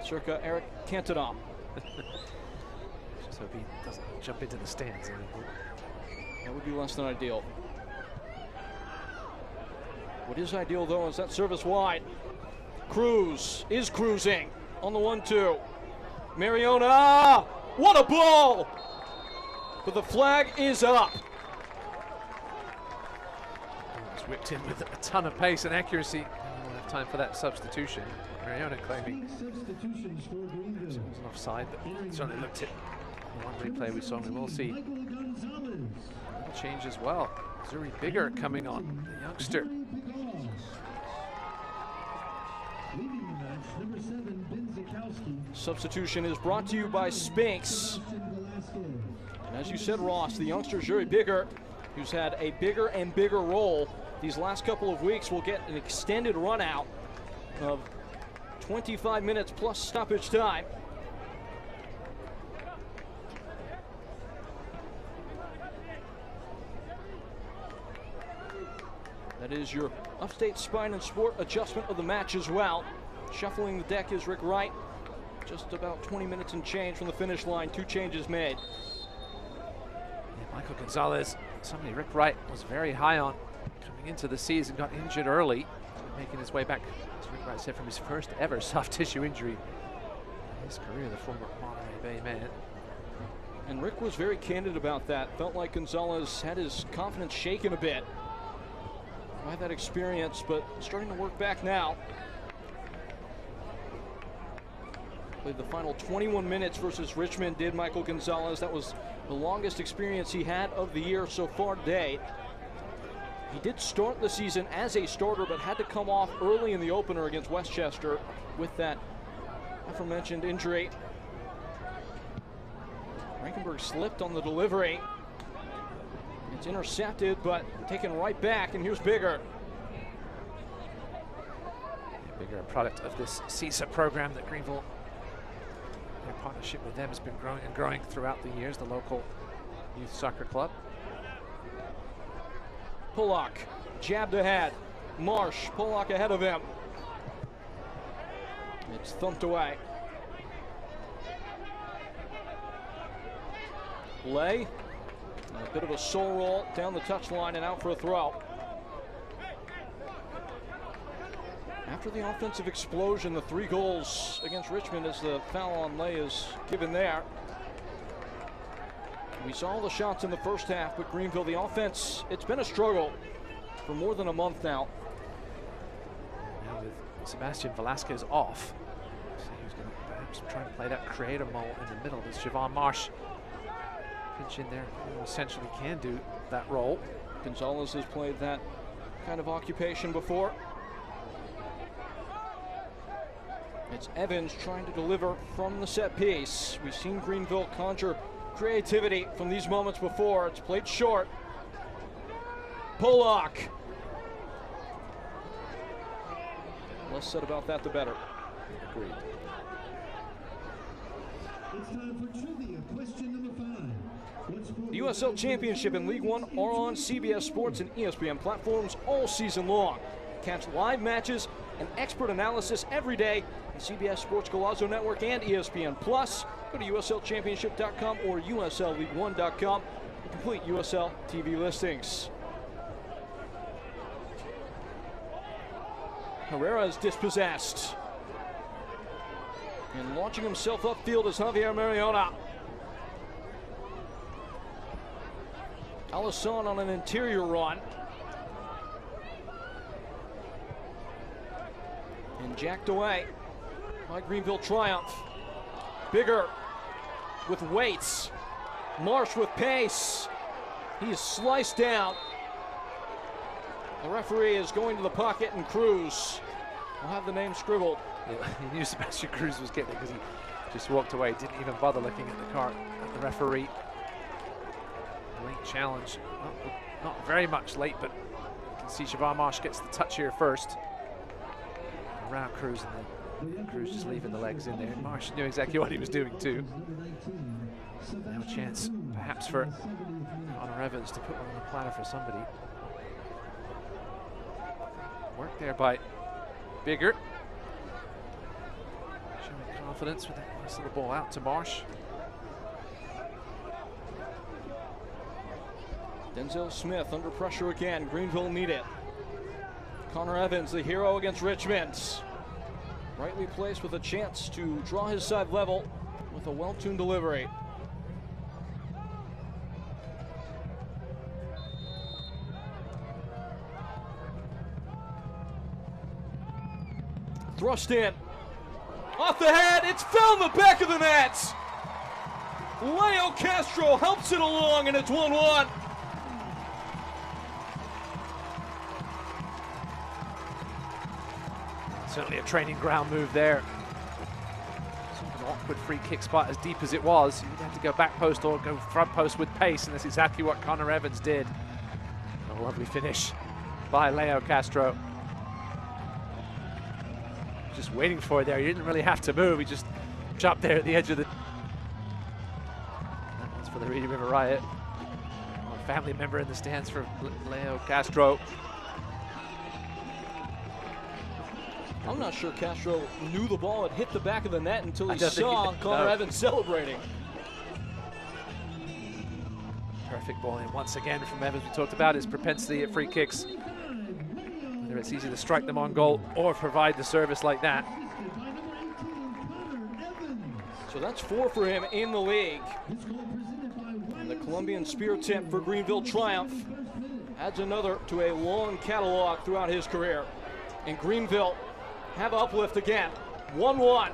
Circa Eric Cantona. So if he doesn't jump into the stands. That would be less than ideal. What is ideal, though, is that service wide. Cruz is cruising on the 1-2. Mariona, what a ball! But the flag is up. Just whipped in with a ton of pace and accuracy. We'll have time for that substitution. Mariona claiming it was an offside, but certainly looked at the one replay we saw. We will see a change as well. Zuri Bigger coming on, the youngster. Substitution is brought to you by Spinks. And as you said, Ross, the youngster Zuri Bigger, who's had a bigger and bigger role these last couple of weeks, will get an extended run out of 25 minutes plus stoppage time. That is your Upstate Spine and Sport adjustment of the match as well. Shuffling the deck is Rick Wright. Just about 20 minutes and change from the finish line. 2 changes made. Yeah, Michael Gonzalez, somebody Rick Wright was very high on coming into the season, got injured early, making his way back, as Rick Wright said, from his first ever soft tissue injury in his career, the former Monterey Bay man. And Rick was very candid about that. Felt like Gonzalez had his confidence shaken a bit by that experience, but starting to work back now. Played the final 21 minutes versus Richmond, did Michael Gonzalez. That was the longest experience he had of the year so far today. He did start the season as a starter, but had to come off early in the opener against Westchester with that aforementioned injury. Rankenberg slipped on the delivery. It's intercepted, but taken right back, and here's Bigger. Bigger, a product of this CISA program that Greenville, their partnership with them has been growing and growing throughout the years, the local youth soccer club. Pollock jabbed ahead. Marsh, Pollock ahead of him. It's thumped away. Lay, a bit of a soul roll down the touchline and out for a throw. After the offensive explosion, the 3 goals against Richmond, as the foul on Lay is given there. We saw all the shots in the first half, but Greenville, the offense, it's been a struggle for more than a month now. Now with Sebastian Velasquez off, so he's going to perhaps try and play that creator role in the middle. Does Javon Marsh pinch in there, who essentially can do that role? Gonzalez has played that kind of occupation before. It's Evans trying to deliver from the set piece. We've seen Greenville conjure creativity from these moments before. It's played short. Pollock. Less said about that, the better. Agreed. It's time for trivia. Question number 5. The USL Championship and League One are on CBS Sports and ESPN platforms all season long. Catch live matches and expert analysis every day on CBS Sports Golazo Network and ESPN Plus. Go to USLChampionship.com or USLLeague1.com for complete USL TV listings. Herrera is dispossessed. And launching himself upfield is Javier Mariona. Alisson on an interior run. And jacked away by Greenville Triumph. Bigger with weights. Marsh with pace. He is sliced down. The referee is going to the pocket, and Cruz will have the name scribbled. Yeah, he knew Sebastian Cruz was getting it because he just walked away, didn't even bother looking at the card, at the referee. Late challenge, not very much late, but you can see Javon Marsh gets the touch here first. Around Cruz, and then Cruz just leaving the legs in there. Marsh knew exactly what he was doing too. Now a chance perhaps for Connor Evans to put one on the platter for somebody. Work there by Bigger. Showing confidence with that nice little ball out to Marsh. Denzel Smith under pressure again. Greenville need it. Connor Evans, the hero against Richmond. Rightly placed with a chance to draw his side level with a well-tuned delivery. Thrust in. Off the head, it's found the back of the net. Leo Castro helps it along, and it's 1-1. Certainly a training ground move there. Sort of an awkward free kick spot as deep as it was. You'd have to go back post or go front post with pace, and that's exactly what Connor Evans did. A lovely finish by Leo Castro. Just waiting for it there. He didn't really have to move. He just chopped there at the edge of the... That one's for the Reedy River Riot. A family member in the stands for Leo Castro. I'm not sure Castro knew the ball had hit the back of the net until he saw Connor Evans celebrating. Perfect ball in once again from Evans. We talked about his propensity at free kicks. Whether it's easy to strike them on goal or provide the service like that. So that's 4 for him in the league. And the Colombian spear tip for Greenville Triumph adds another to a long catalog throughout his career. And Greenville have uplift again. 1-1.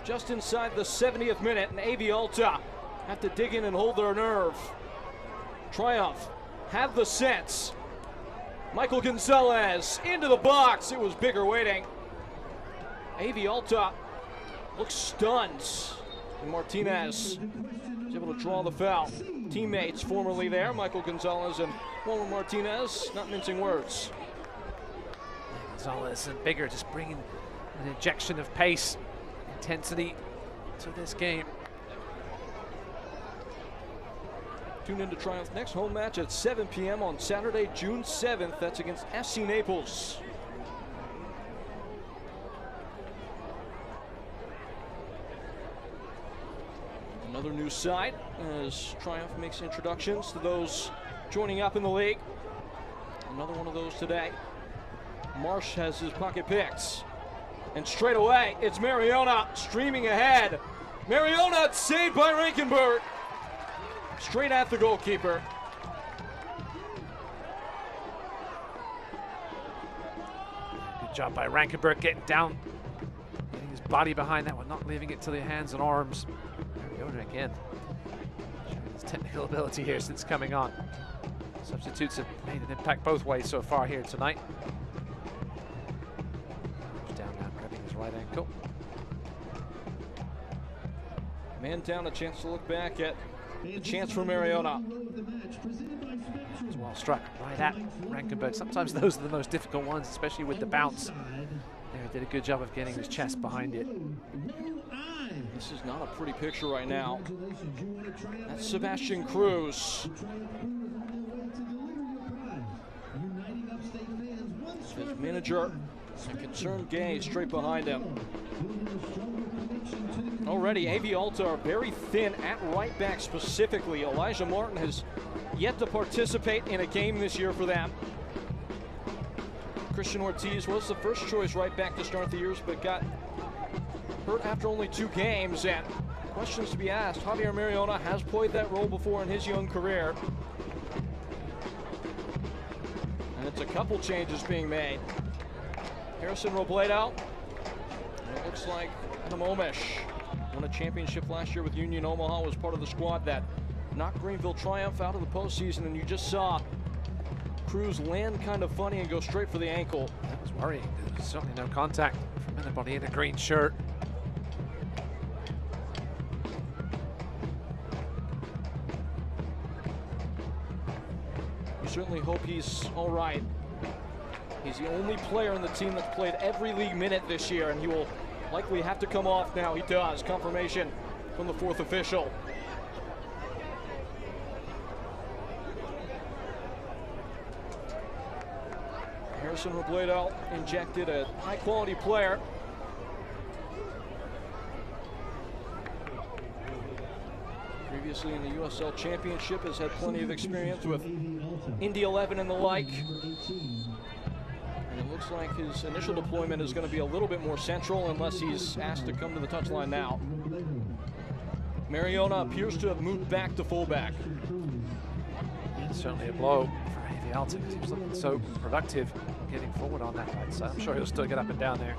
Just inside the 70th minute, and AV Alta have to dig in and hold their nerve. Triumph have the sense. Michael Gonzalez into the box. It was bigger waiting. AV Alta looks stunned. And Martinez is able to draw the foul. Teammates formerly there, Michael Gonzalez and Juan Martinez, not mincing words. Gonzalez and bigger, just bringing an injection of pace, intensity to this game. Tune into Triumph's next home match at 7 p.m. on Saturday, June 7th. That's against SC Naples. Another new side as Triumph makes introductions to those joining up in the league. Another one of those today. Marsh has his pocket picked. And straight away, it's Mariona streaming ahead. Mariona saved by Rankenberg. Straight at the goalkeeper. Good job by Rankenberg getting down, getting his body behind that one, not leaving it to the hands and arms. Mariona again, showing his technical ability here since coming on. Substitutes have made an impact both ways so far here tonight. Down now, grabbing his right ankle. Man down, a chance to look back at the chance for Mariona. It's well struck right at Rankenberg. Sometimes those are the most difficult ones, especially with the bounce. There, did a good job of getting his chest behind it. This is not a pretty picture right now. That's Sebastian Cruz. His manager, a concerned gaze straight behind him. Already, AV Alta are very thin at right back specifically. Elijah Martin has yet to participate in a game this year for them. Christian Ortiz was the first choice right back to start the year, but got hurt after only 2 games. And questions to be asked. Javier Mariona has played that role before in his young career. And it's a couple changes being made. Harrison Robledo. And it looks like Adam Omish won a championship last year with Union Omaha, was part of the squad that knocked Greenville Triumph out of the postseason, and you just saw Cruz land kind of funny and go straight for the ankle. That was worrying. There was certainly no contact from anybody in a green shirt. We certainly hope he's all right. He's the only player in the team that's played every league minute this year, and he will likely have to come off now. He does. Confirmation from the 4th official. Harrison Robledo injected, a high-quality player. Obviously in the USL Championship has had plenty of experience with Indy 11 and the like. And it looks like his initial deployment is going to be a little bit more central unless he's asked to come to the touchline now. Mariona appears to have moved back to fullback. Certainly a blow for AV Alta because he was looking so productive getting forward on that right side. I'm sure he'll still get up and down there.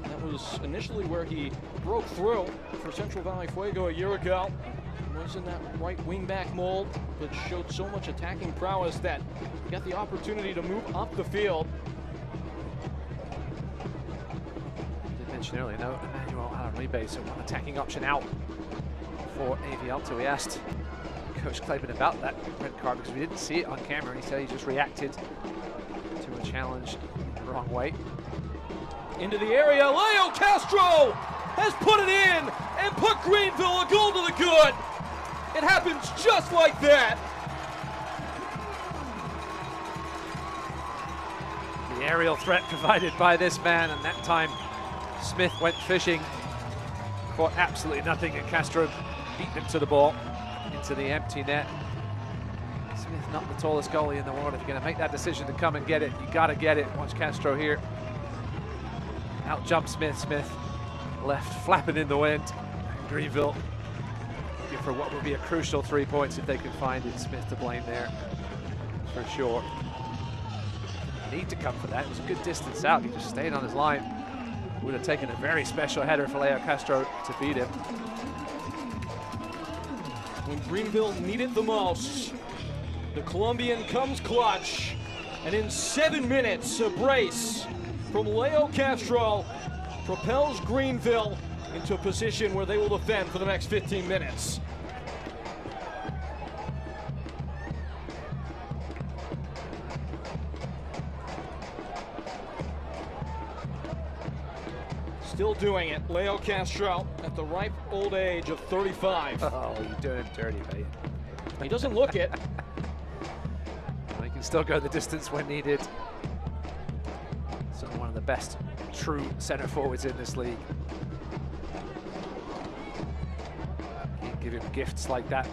That was initially where he broke through for Central Valley Fuego a year ago. He was in that right wing-back mold, but showed so much attacking prowess that he got the opportunity to move up the field. I did mention earlier, no Emmanuel Alarribe, so one attacking option out for AV Alta. We asked Coach Claiborne about that red card because we didn't see it on camera. He said he just reacted to a challenge the wrong way. Into the area, Leo Castro has put it in and put Greenville a goal to the good. It happens just like that. The aerial threat provided by this man, and that time Smith went fishing, caught absolutely nothing, and Castro beat him to the ball, into the empty net. Smith, not the tallest goalie in the world. If you're going to make that decision to come and get it, you got to get it. Watch Castro here. Out jump Smith. Smith left flapping in the wind. Greenville looking for what would be a crucial 3 points if they can find it. Smith to blame there for sure. Need to come for that. It was a good distance out. He just stayed on his line. Would have taken a very special header for Leo Castro to beat him. When Greenville needed the most, the Colombian comes clutch, and in 7 minutes, a brace from Leo Castro propels Greenville into a position where they will defend for the next 15 minutes. Still doing it, Leo Castro at the ripe old age of 35. Oh, you're doing him dirty, mate. He doesn't look it. Well, he can still go the distance when needed. So one of the best true center forwards in this league. Can't give him gifts like that.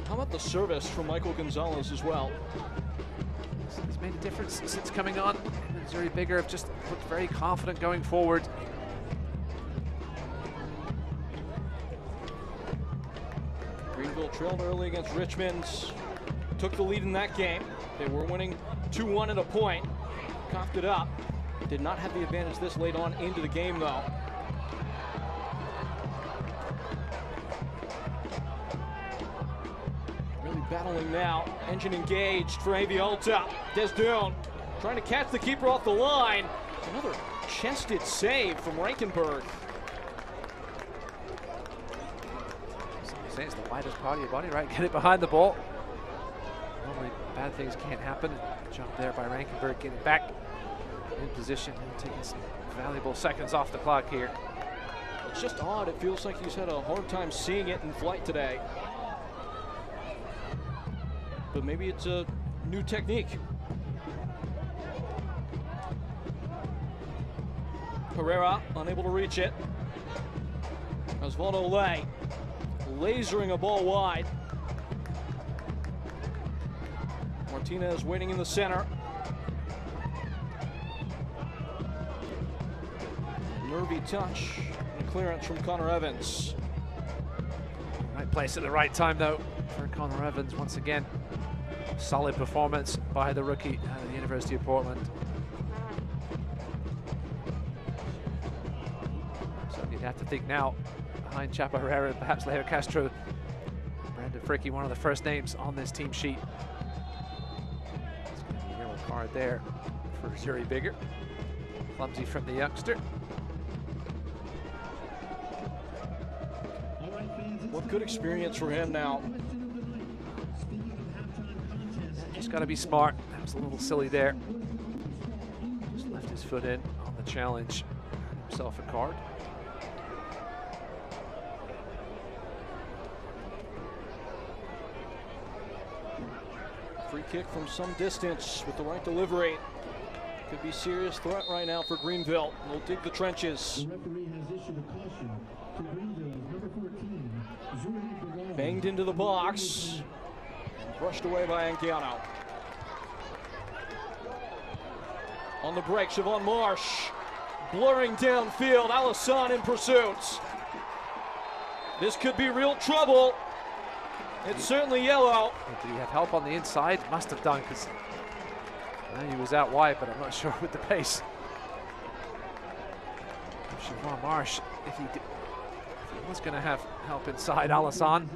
How about the service from Michael Gonzalez as well? He's made a difference since coming on. Missouri Bigger have just looked very confident going forward. Greenville trailed early against Richmond. Took the lead in that game. They were winning 2-1 at a point. Coughed it up. Did not have the advantage this late on into the game though. Really battling now. Engine engaged for AV Alta. Desdoon trying to catch the keeper off the line. Another chested save from Rankenberg. It's the widest part of your body, right? Get it behind the ball. Normally bad things can't happen. Jump there by Rankenberg, getting back in position and taking some valuable seconds off the clock here. It's just odd. It feels like he's had a hard time seeing it in flight today. But maybe it's a new technique. Herrera unable to reach it. Osvaldo Lay lasering a ball wide. Martinez waiting in the center. Nervy touch and clearance from Connor Evans. Right place at the right time though for Connor Evans once again. Solid performance by the rookie out of the University of Portland. So you'd have to think now behind Chapo Herrera, perhaps Leo Castro, Brandon Fricky, one of the first names on this team sheet. It's going to be a yellow card there for Zuri Bigger. Clumsy from the youngster. What good experience for him now. Just got to be smart. That was a little silly there. Just left his foot in on the challenge. Earned himself a card. Free kick from some distance with the right delivery. Could be serious threat right now for Greenville. They'll dig the trenches. The referee has issued a caution to Greenville's number 14, Banged into the box. Brushed away by Anguiano. On the break, Siobhan Marsh. Blurring downfield, Alisson in pursuit. This could be real trouble. It's certainly yellow. Did he have help on the inside? Must have done, because he was out wide, but I'm not sure with the pace. Siobhan Marsh, if he was going to have help inside, Alisson.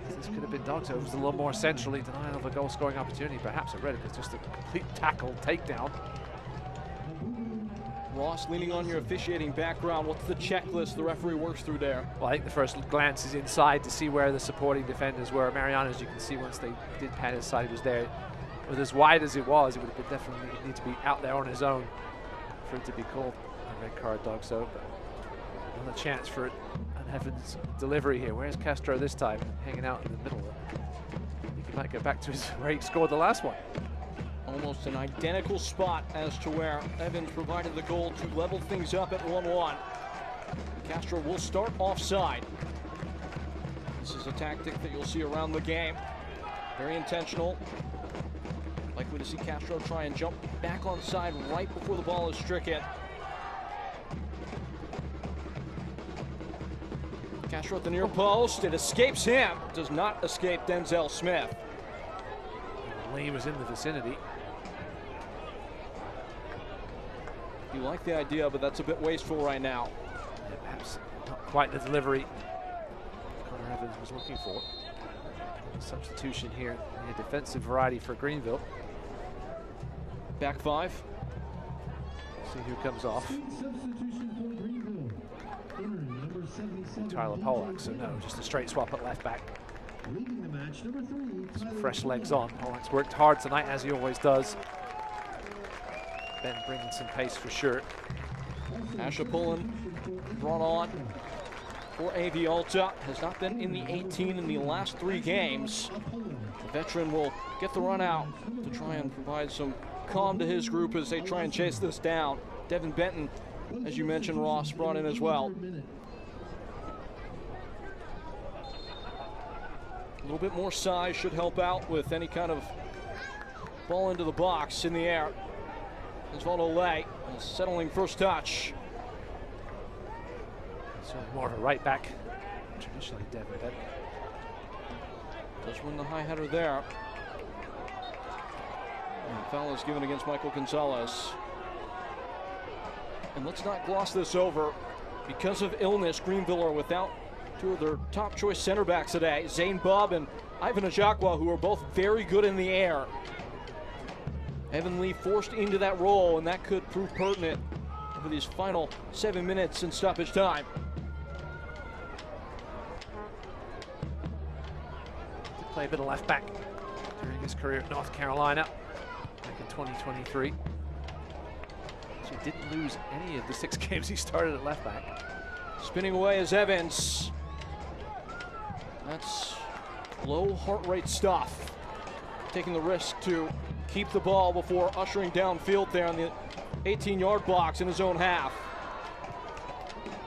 This could have been dogged, so it was a little more centrally, denial of a goal-scoring opportunity. Perhaps I read it was just a complete tackle takedown. Ross, leaning on your officiating background, what's the checklist the referee works through there? Well, I think the first glance is inside to see where the supporting defenders were. Mariano, as you can see, once they did pan his side, he was there. With as wide as it was, it would have been definitely need to be out there on his own for it to be called a red card, dog. So, but another chance for an Evans delivery here. Where's Castro this time? Hanging out in the middle. I think he might go back to where he scored the last one. Almost an identical spot as to where Evans provided the goal to level things up at 1-1. Castro will start offside. This is a tactic that you'll see around the game. Very intentional. Likely to see Castro try and jump back on side right before the ball is stricken. Castro at the near post. It escapes him. Does not escape Denzel Smith. Lee was in the vicinity. You like the idea, but that's a bit wasteful right now. Yeah, perhaps not quite the delivery Connor Evans was looking for. Substitution here in the defensive variety for Greenville. Back five. See who comes off. Tyler Pollack, so no, just a straight swap at left back. Some fresh legs on. Pollack's worked hard tonight, as he always does. Ben bringing some pace for sure. Asha Pullen brought on for AV Alta. Has not been in the 18 in the last 3 games. The veteran will get the run out to try and provide some calm to his group as they try and chase this down. Devin Benton, as you mentioned, Ross, brought in as well. A little bit more size should help out with any kind of ball into the box in the air. Osvaldo Lay settling first touch. Certainly more of a right back. Traditionally, Devin Benton does win the high header there. And foul is given against Michael Gonzalez. And let's not gloss this over. Because of illness, Greenville are without 2 of their top choice center backs today, Zane Bubb and Ivan Ajakwa, who are both very good in the air. Evan Lee forced into that role, and that could prove pertinent over these final 7 minutes in stoppage time. Did play a bit of left back during his career at North Carolina back in 2023. So he didn't lose any of the 6 games he started at left back. Spinning away is Evans. That's low heart rate stuff. Taking the risk to keep the ball before ushering downfield there in the 18-yard box in his own half.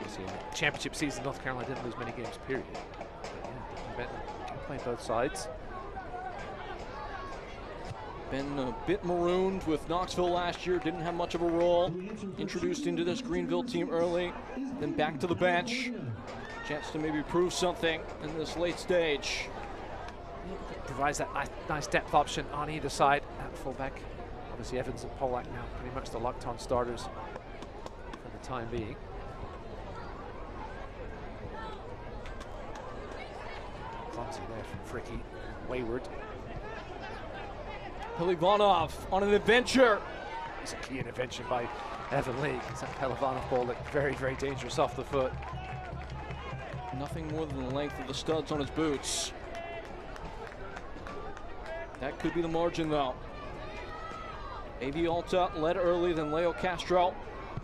See, in the championship season, North Carolina didn't lose many games, period. But yeah, Benton can play both sides. Been a bit marooned with Knoxville last year, didn't have much of a role. Introduced into this Greenville team early, then back to the bench. Chance to maybe prove something in this late stage. Provides that nice depth option on either side at fullback. Obviously Evans and Pollack now pretty much the locked-on starters for the time being. Clumsy there from Fricky, wayward. Pelivanov on an adventure. It's a key intervention by Evan Lee. It's that Pelivanov ball looked very, very dangerous off the foot. Nothing more than the length of the studs on his boots. That could be the margin, though. AV Alta led early, then Leo Castro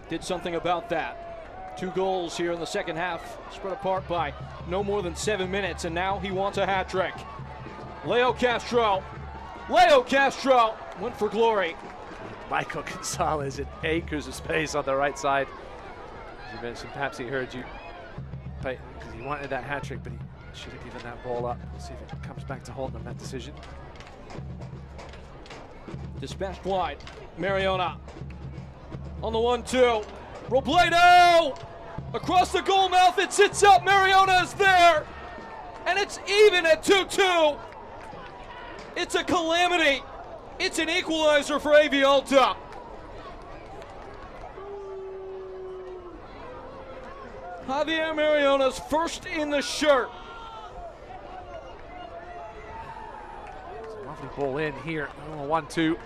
did something about that. 2 goals here in the second half, spread apart by no more than 7 minutes, and now he wants a hat trick. Leo Castro went for glory. Michael Gonzalez in acres of space on the right side. As you mentioned, perhaps he heard you, Peyton, because he wanted that hat trick, but he should have given that ball up. We'll see if it comes back to haunt them, that decision. Dispatched wide. Mariona on the 1-2. Robledo across the goal mouth. It sits up. Mariona is there. And it's even at 2-2. It's a calamity. It's an equalizer for AV Alta. Javier Mariona's first in the shirt. Lovely ball in here. 1-2.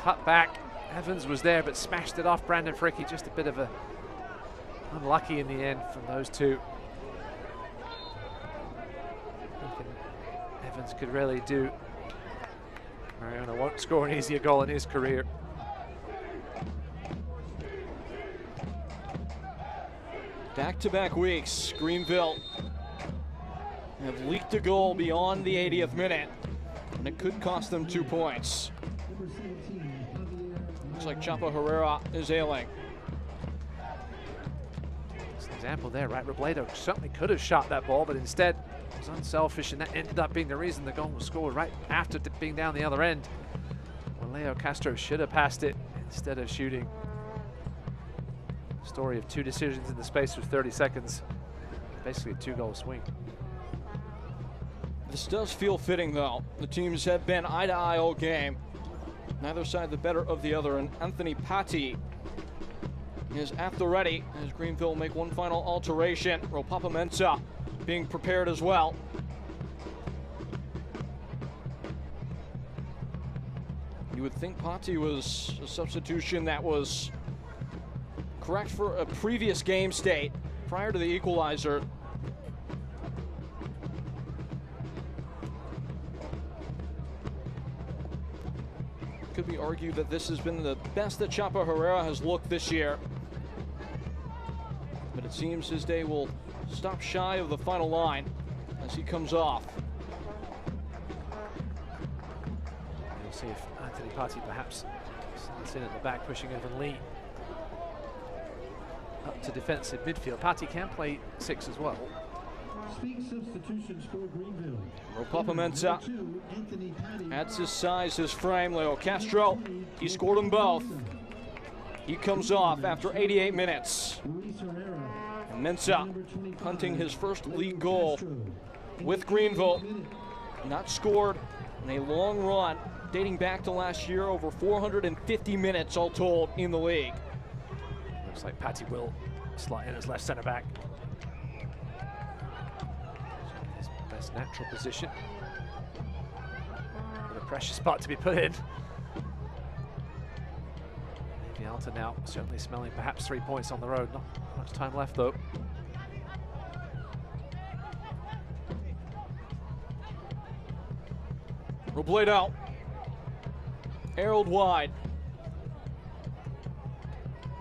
Cut back. Evans was there but smashed it off Brandon Fricky. Just a bit of a unlucky in the end from those two. Nothing Evans could really do. Mariona won't score an easier goal in his career. Back-to-back weeks, Greenville have leaked a goal beyond the 80th minute, and it could cost them 2 points. Looks like Chapo Herrera is ailing. It's an example there, right? Robledo certainly could have shot that ball, but instead was unselfish, and that ended up being the reason the goal was scored right after being down the other end. Well, Leo Castro should have passed it instead of shooting. Story of two decisions in the space of 30 seconds. Basically a 2-goal swing. This does feel fitting, though. The teams have been eye-to-eye all game. Neither side the better of the other, and Anthony Patti is at the ready as Greenville make one final alteration. Ropapa Mensah being prepared as well. You would think Patti was a substitution that was correct for a previous game state prior to the equalizer. Could be argued that this has been the best that Chapo Herrera has looked this year. But it seems his day will stop shy of the final line as he comes off. We'll see if Anthony Patti perhaps starts in at the back, pushing Evan Lee up to defensive midfield. Patti can play 6 as well. Speak substitutions for Greenville. Ropapa Mensah adds his size, his frame. Leo Castro, he scored them both. He comes off after 88 minutes. And Mensah hunting his first league goal with Greenville. Not scored in a long run dating back to last year, over 450 minutes all told in the league. Looks like Patti will slot in as left centre back. His best natural position. But a pressure spot to be put in. The Alta now certainly smelling perhaps 3 points on the road. Not much time left though. Robledo, arrowed wide.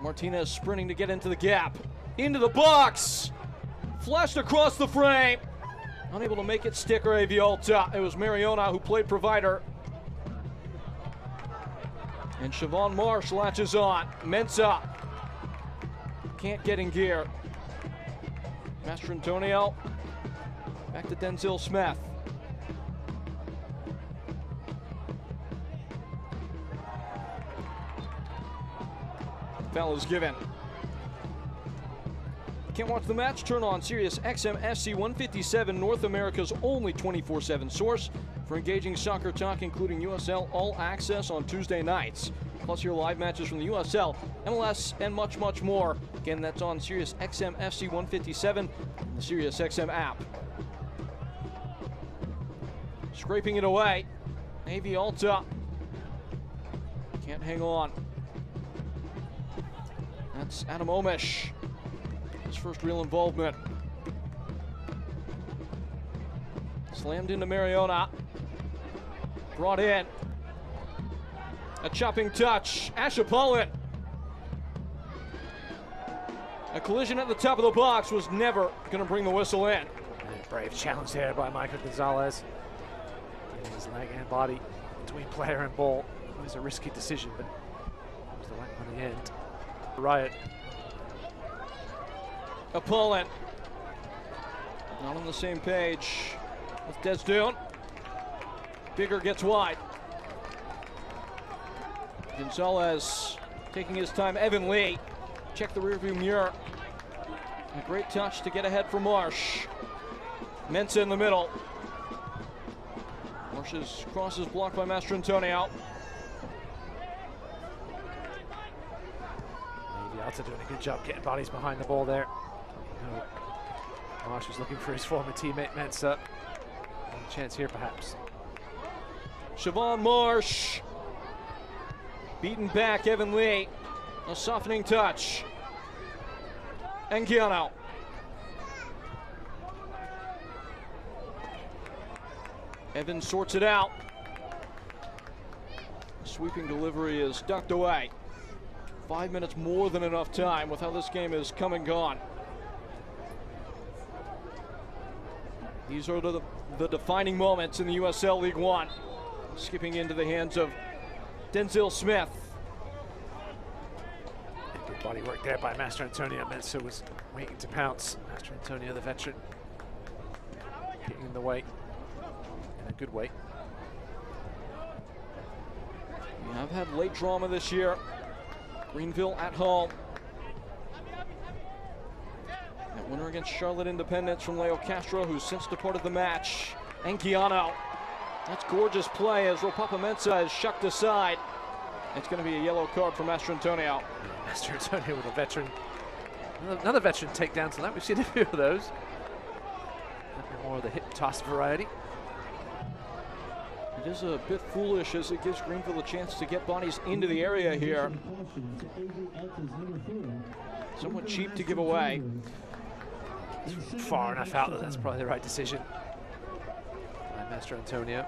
Martinez sprinting to get into the gap. Into the box. Flashed across the frame. Unable to make it stick or AV Alta. It was Mariona who played provider. And Siobhan Marsh latches on. Mensah can't get in gear. Master Antonio back to Denzel Smith. Foul is given. Can't watch the match? Turn on Sirius XM FC 157, North America's only 24/7 source for engaging soccer talk, including USL All Access on Tuesday nights. Plus your live matches from the USL, MLS, and much, much more. Again, that's on Sirius XM FC 157 and the Sirius XM app. Scraping it away. AV Alta can't hang on. That's Adam Omish, his first real involvement. Slammed into Mariona. Brought in. A chopping touch. Asha Pullen. A collision at the top of the box was never going to bring the whistle in. Brave challenge there by Michael Gonzalez. Getting his leg and body between player and ball. It was a risky decision, but it was the right one in the end. Riot. Opponent not on the same page with Desdoon. Bigger gets wide. Gonzalez taking his time. Evan Lee, check the rearview mirror. A great touch to get ahead for Marsh. Mensah in the middle. Marsh's cross is blocked by Mastrantonio. Maybe Alta doing a good job getting bodies behind the ball there. Marsh was looking for his former teammate Mensah. A chance here perhaps. Siobhan Marsh. Beaten back, Evan Lee. A softening touch. Anguiano. Evans sorts it out. Sweeping delivery is ducked away. 5 minutes more than enough time with how this game is come and gone. These are the defining moments in the USL League One. Skipping into the hands of Denzel Smith. Good body work there by Mastrantonio. Mensah was waiting to pounce. Mastrantonio, the veteran, getting in the way, in a good way. We have had late drama this year. Greenville at home. That winner against Charlotte Independence from Leo Castro, who's since departed the match. Anguiano. That's gorgeous play as Ropapa Mensah is shucked aside. It's going to be a yellow card for Mastrantonio. Mastrantonio with a veteran. Another veteran takedown tonight. We've seen a few of those. A bit more of the hip toss variety. It is a bit foolish as it gives Greenville a chance to get bodies into the area here. Somewhat cheap to give away. It's far enough out that that's probably the right decision by Mastrantonio.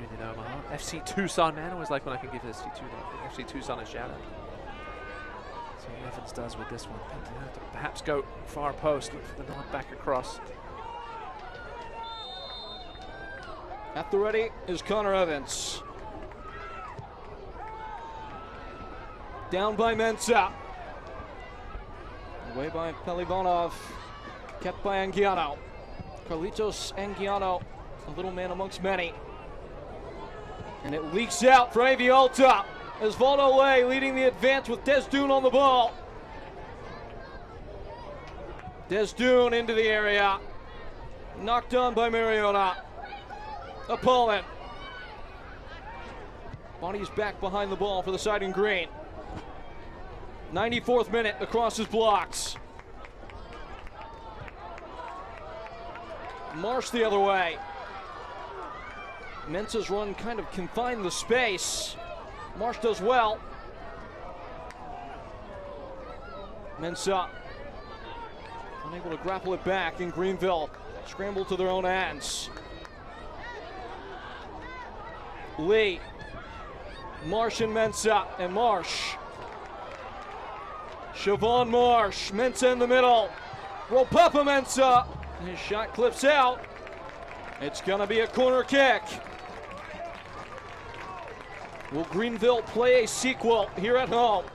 Union Omaha. FC Tucson, man. I always like when I can give FC Tucson a shout out. See what Evans does with this one. Have to perhaps go far post, look for the nod back across. At the ready is Connor Evans. Down by Mensah. Away by Pelivanov. Kept by Anguiano. Carlitos Anguiano, a little man amongst many. And it leaks out for AV Alta as Valdo Lay leading the advance with Desdoon on the ball. Desdoon into the area. Knocked on by Mariona. Opponent. Bonnie's back behind the ball for the side in green. 94th minute, the cross is blocked. Marsh the other way. Mensah's run kind of confined the space. Marsh does well. Mensah unable to grapple it back in Greenville. Scramble to their own ends. Lee. Marsh and Mensah, and Marsh. Siobhan Marsh, Mensah in the middle. Ropapa Mensah. His shot clips out. It's going to be a corner kick. Will Greenville play a sequel here at home?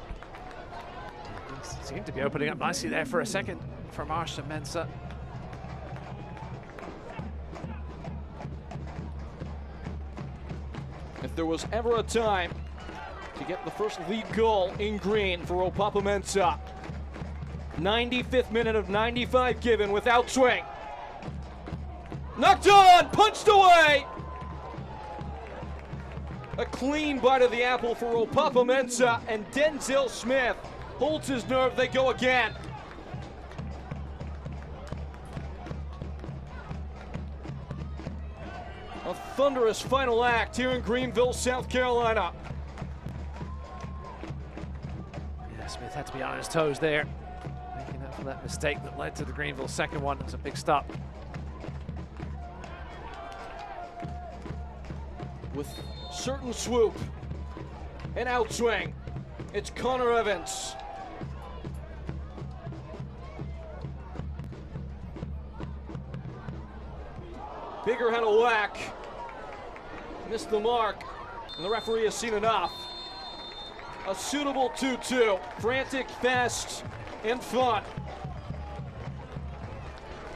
Seemed to be opening up nicely there for a second for Marsh and Mensah. If there was ever a time to get the first league goal in green for Ropapa Mensah, 95th minute of 95 given with outswing. Knocked on, punched away. A clean bite of the apple for Ropapa Mensah, and Denzel Smith holds his nerve. They go again. A thunderous final act here in Greenville, South Carolina. Yeah, Smith had to be on his toes there, making up for that mistake that led to the Greenville second one. It was a big stop. With certain swoop, an outswing. It's Connor Evans. Bigger had a whack. Missed the mark, and the referee has seen enough. A suitable 2-2. Frantic, fast, and fun.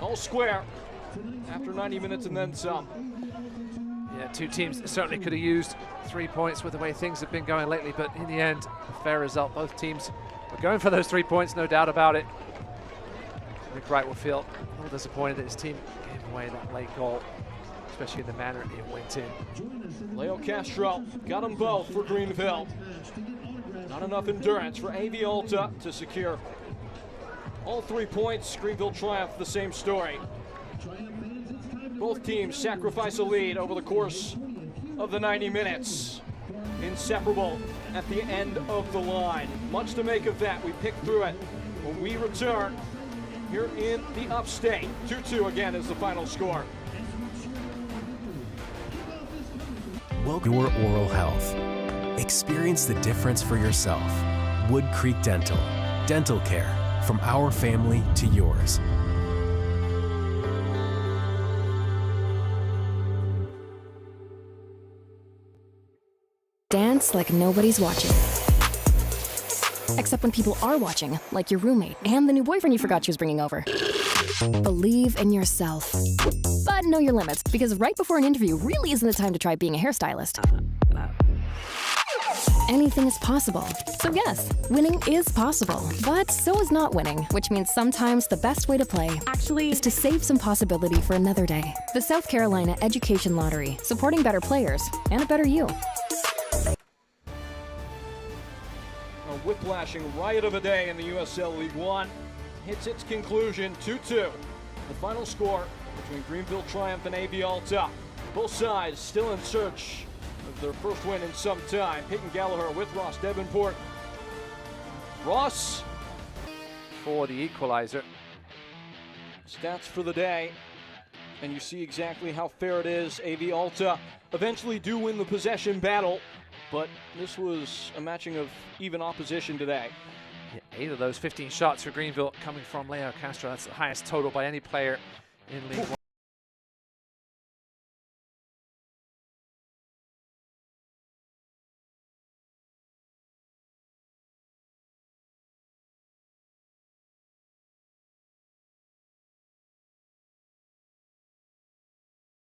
All square after 90 minutes and then some. Yeah, two teams certainly could have used 3 points with the way things have been going lately, but in the end, a fair result. Both teams were going for those 3 points, no doubt about it. Nick Wright will feel a little disappointed that his team gave away that late goal, especially in the manner it went in. Leo Castro got them both for Greenville. Not enough endurance for AV Alta to secure all 3 points. Greenville Triumph, the same story. Both teams sacrifice a lead over the course of the 90 minutes. Inseparable at the end of the line. Much to make of that. We pick through it when we return here in the upstate. 2-2 again is the final score. Welcome your oral health. Experience the difference for yourself. Wood Creek Dental. Dental care from our family to yours. Dance like nobody's watching. Except when people are watching, like your roommate and the new boyfriend you forgot she was bringing over. Believe in yourself. But know your limits, because right before an interview really isn't the time to try being a hairstylist. Anything is possible. So yes, winning is possible. But so is not winning, which means sometimes the best way to play is to save some possibility for another day. The South Carolina Education Lottery, supporting better players and a better you. A whiplashing riot of a day in the USL League One hits its conclusion, 2-2. The final score between Greenville Triumph and AV Alta. Both sides still in search of their first win in some time. Peyton Gallagher with Ross Davenport. Ross for the equalizer. Stats for the day, and you see exactly how fair it is. AV Alta eventually do win the possession battle, but this was a matching of even opposition today. Yeah, 8 of those 15 shots for Greenville coming from Leo Castro. That's the highest total by any player in League One.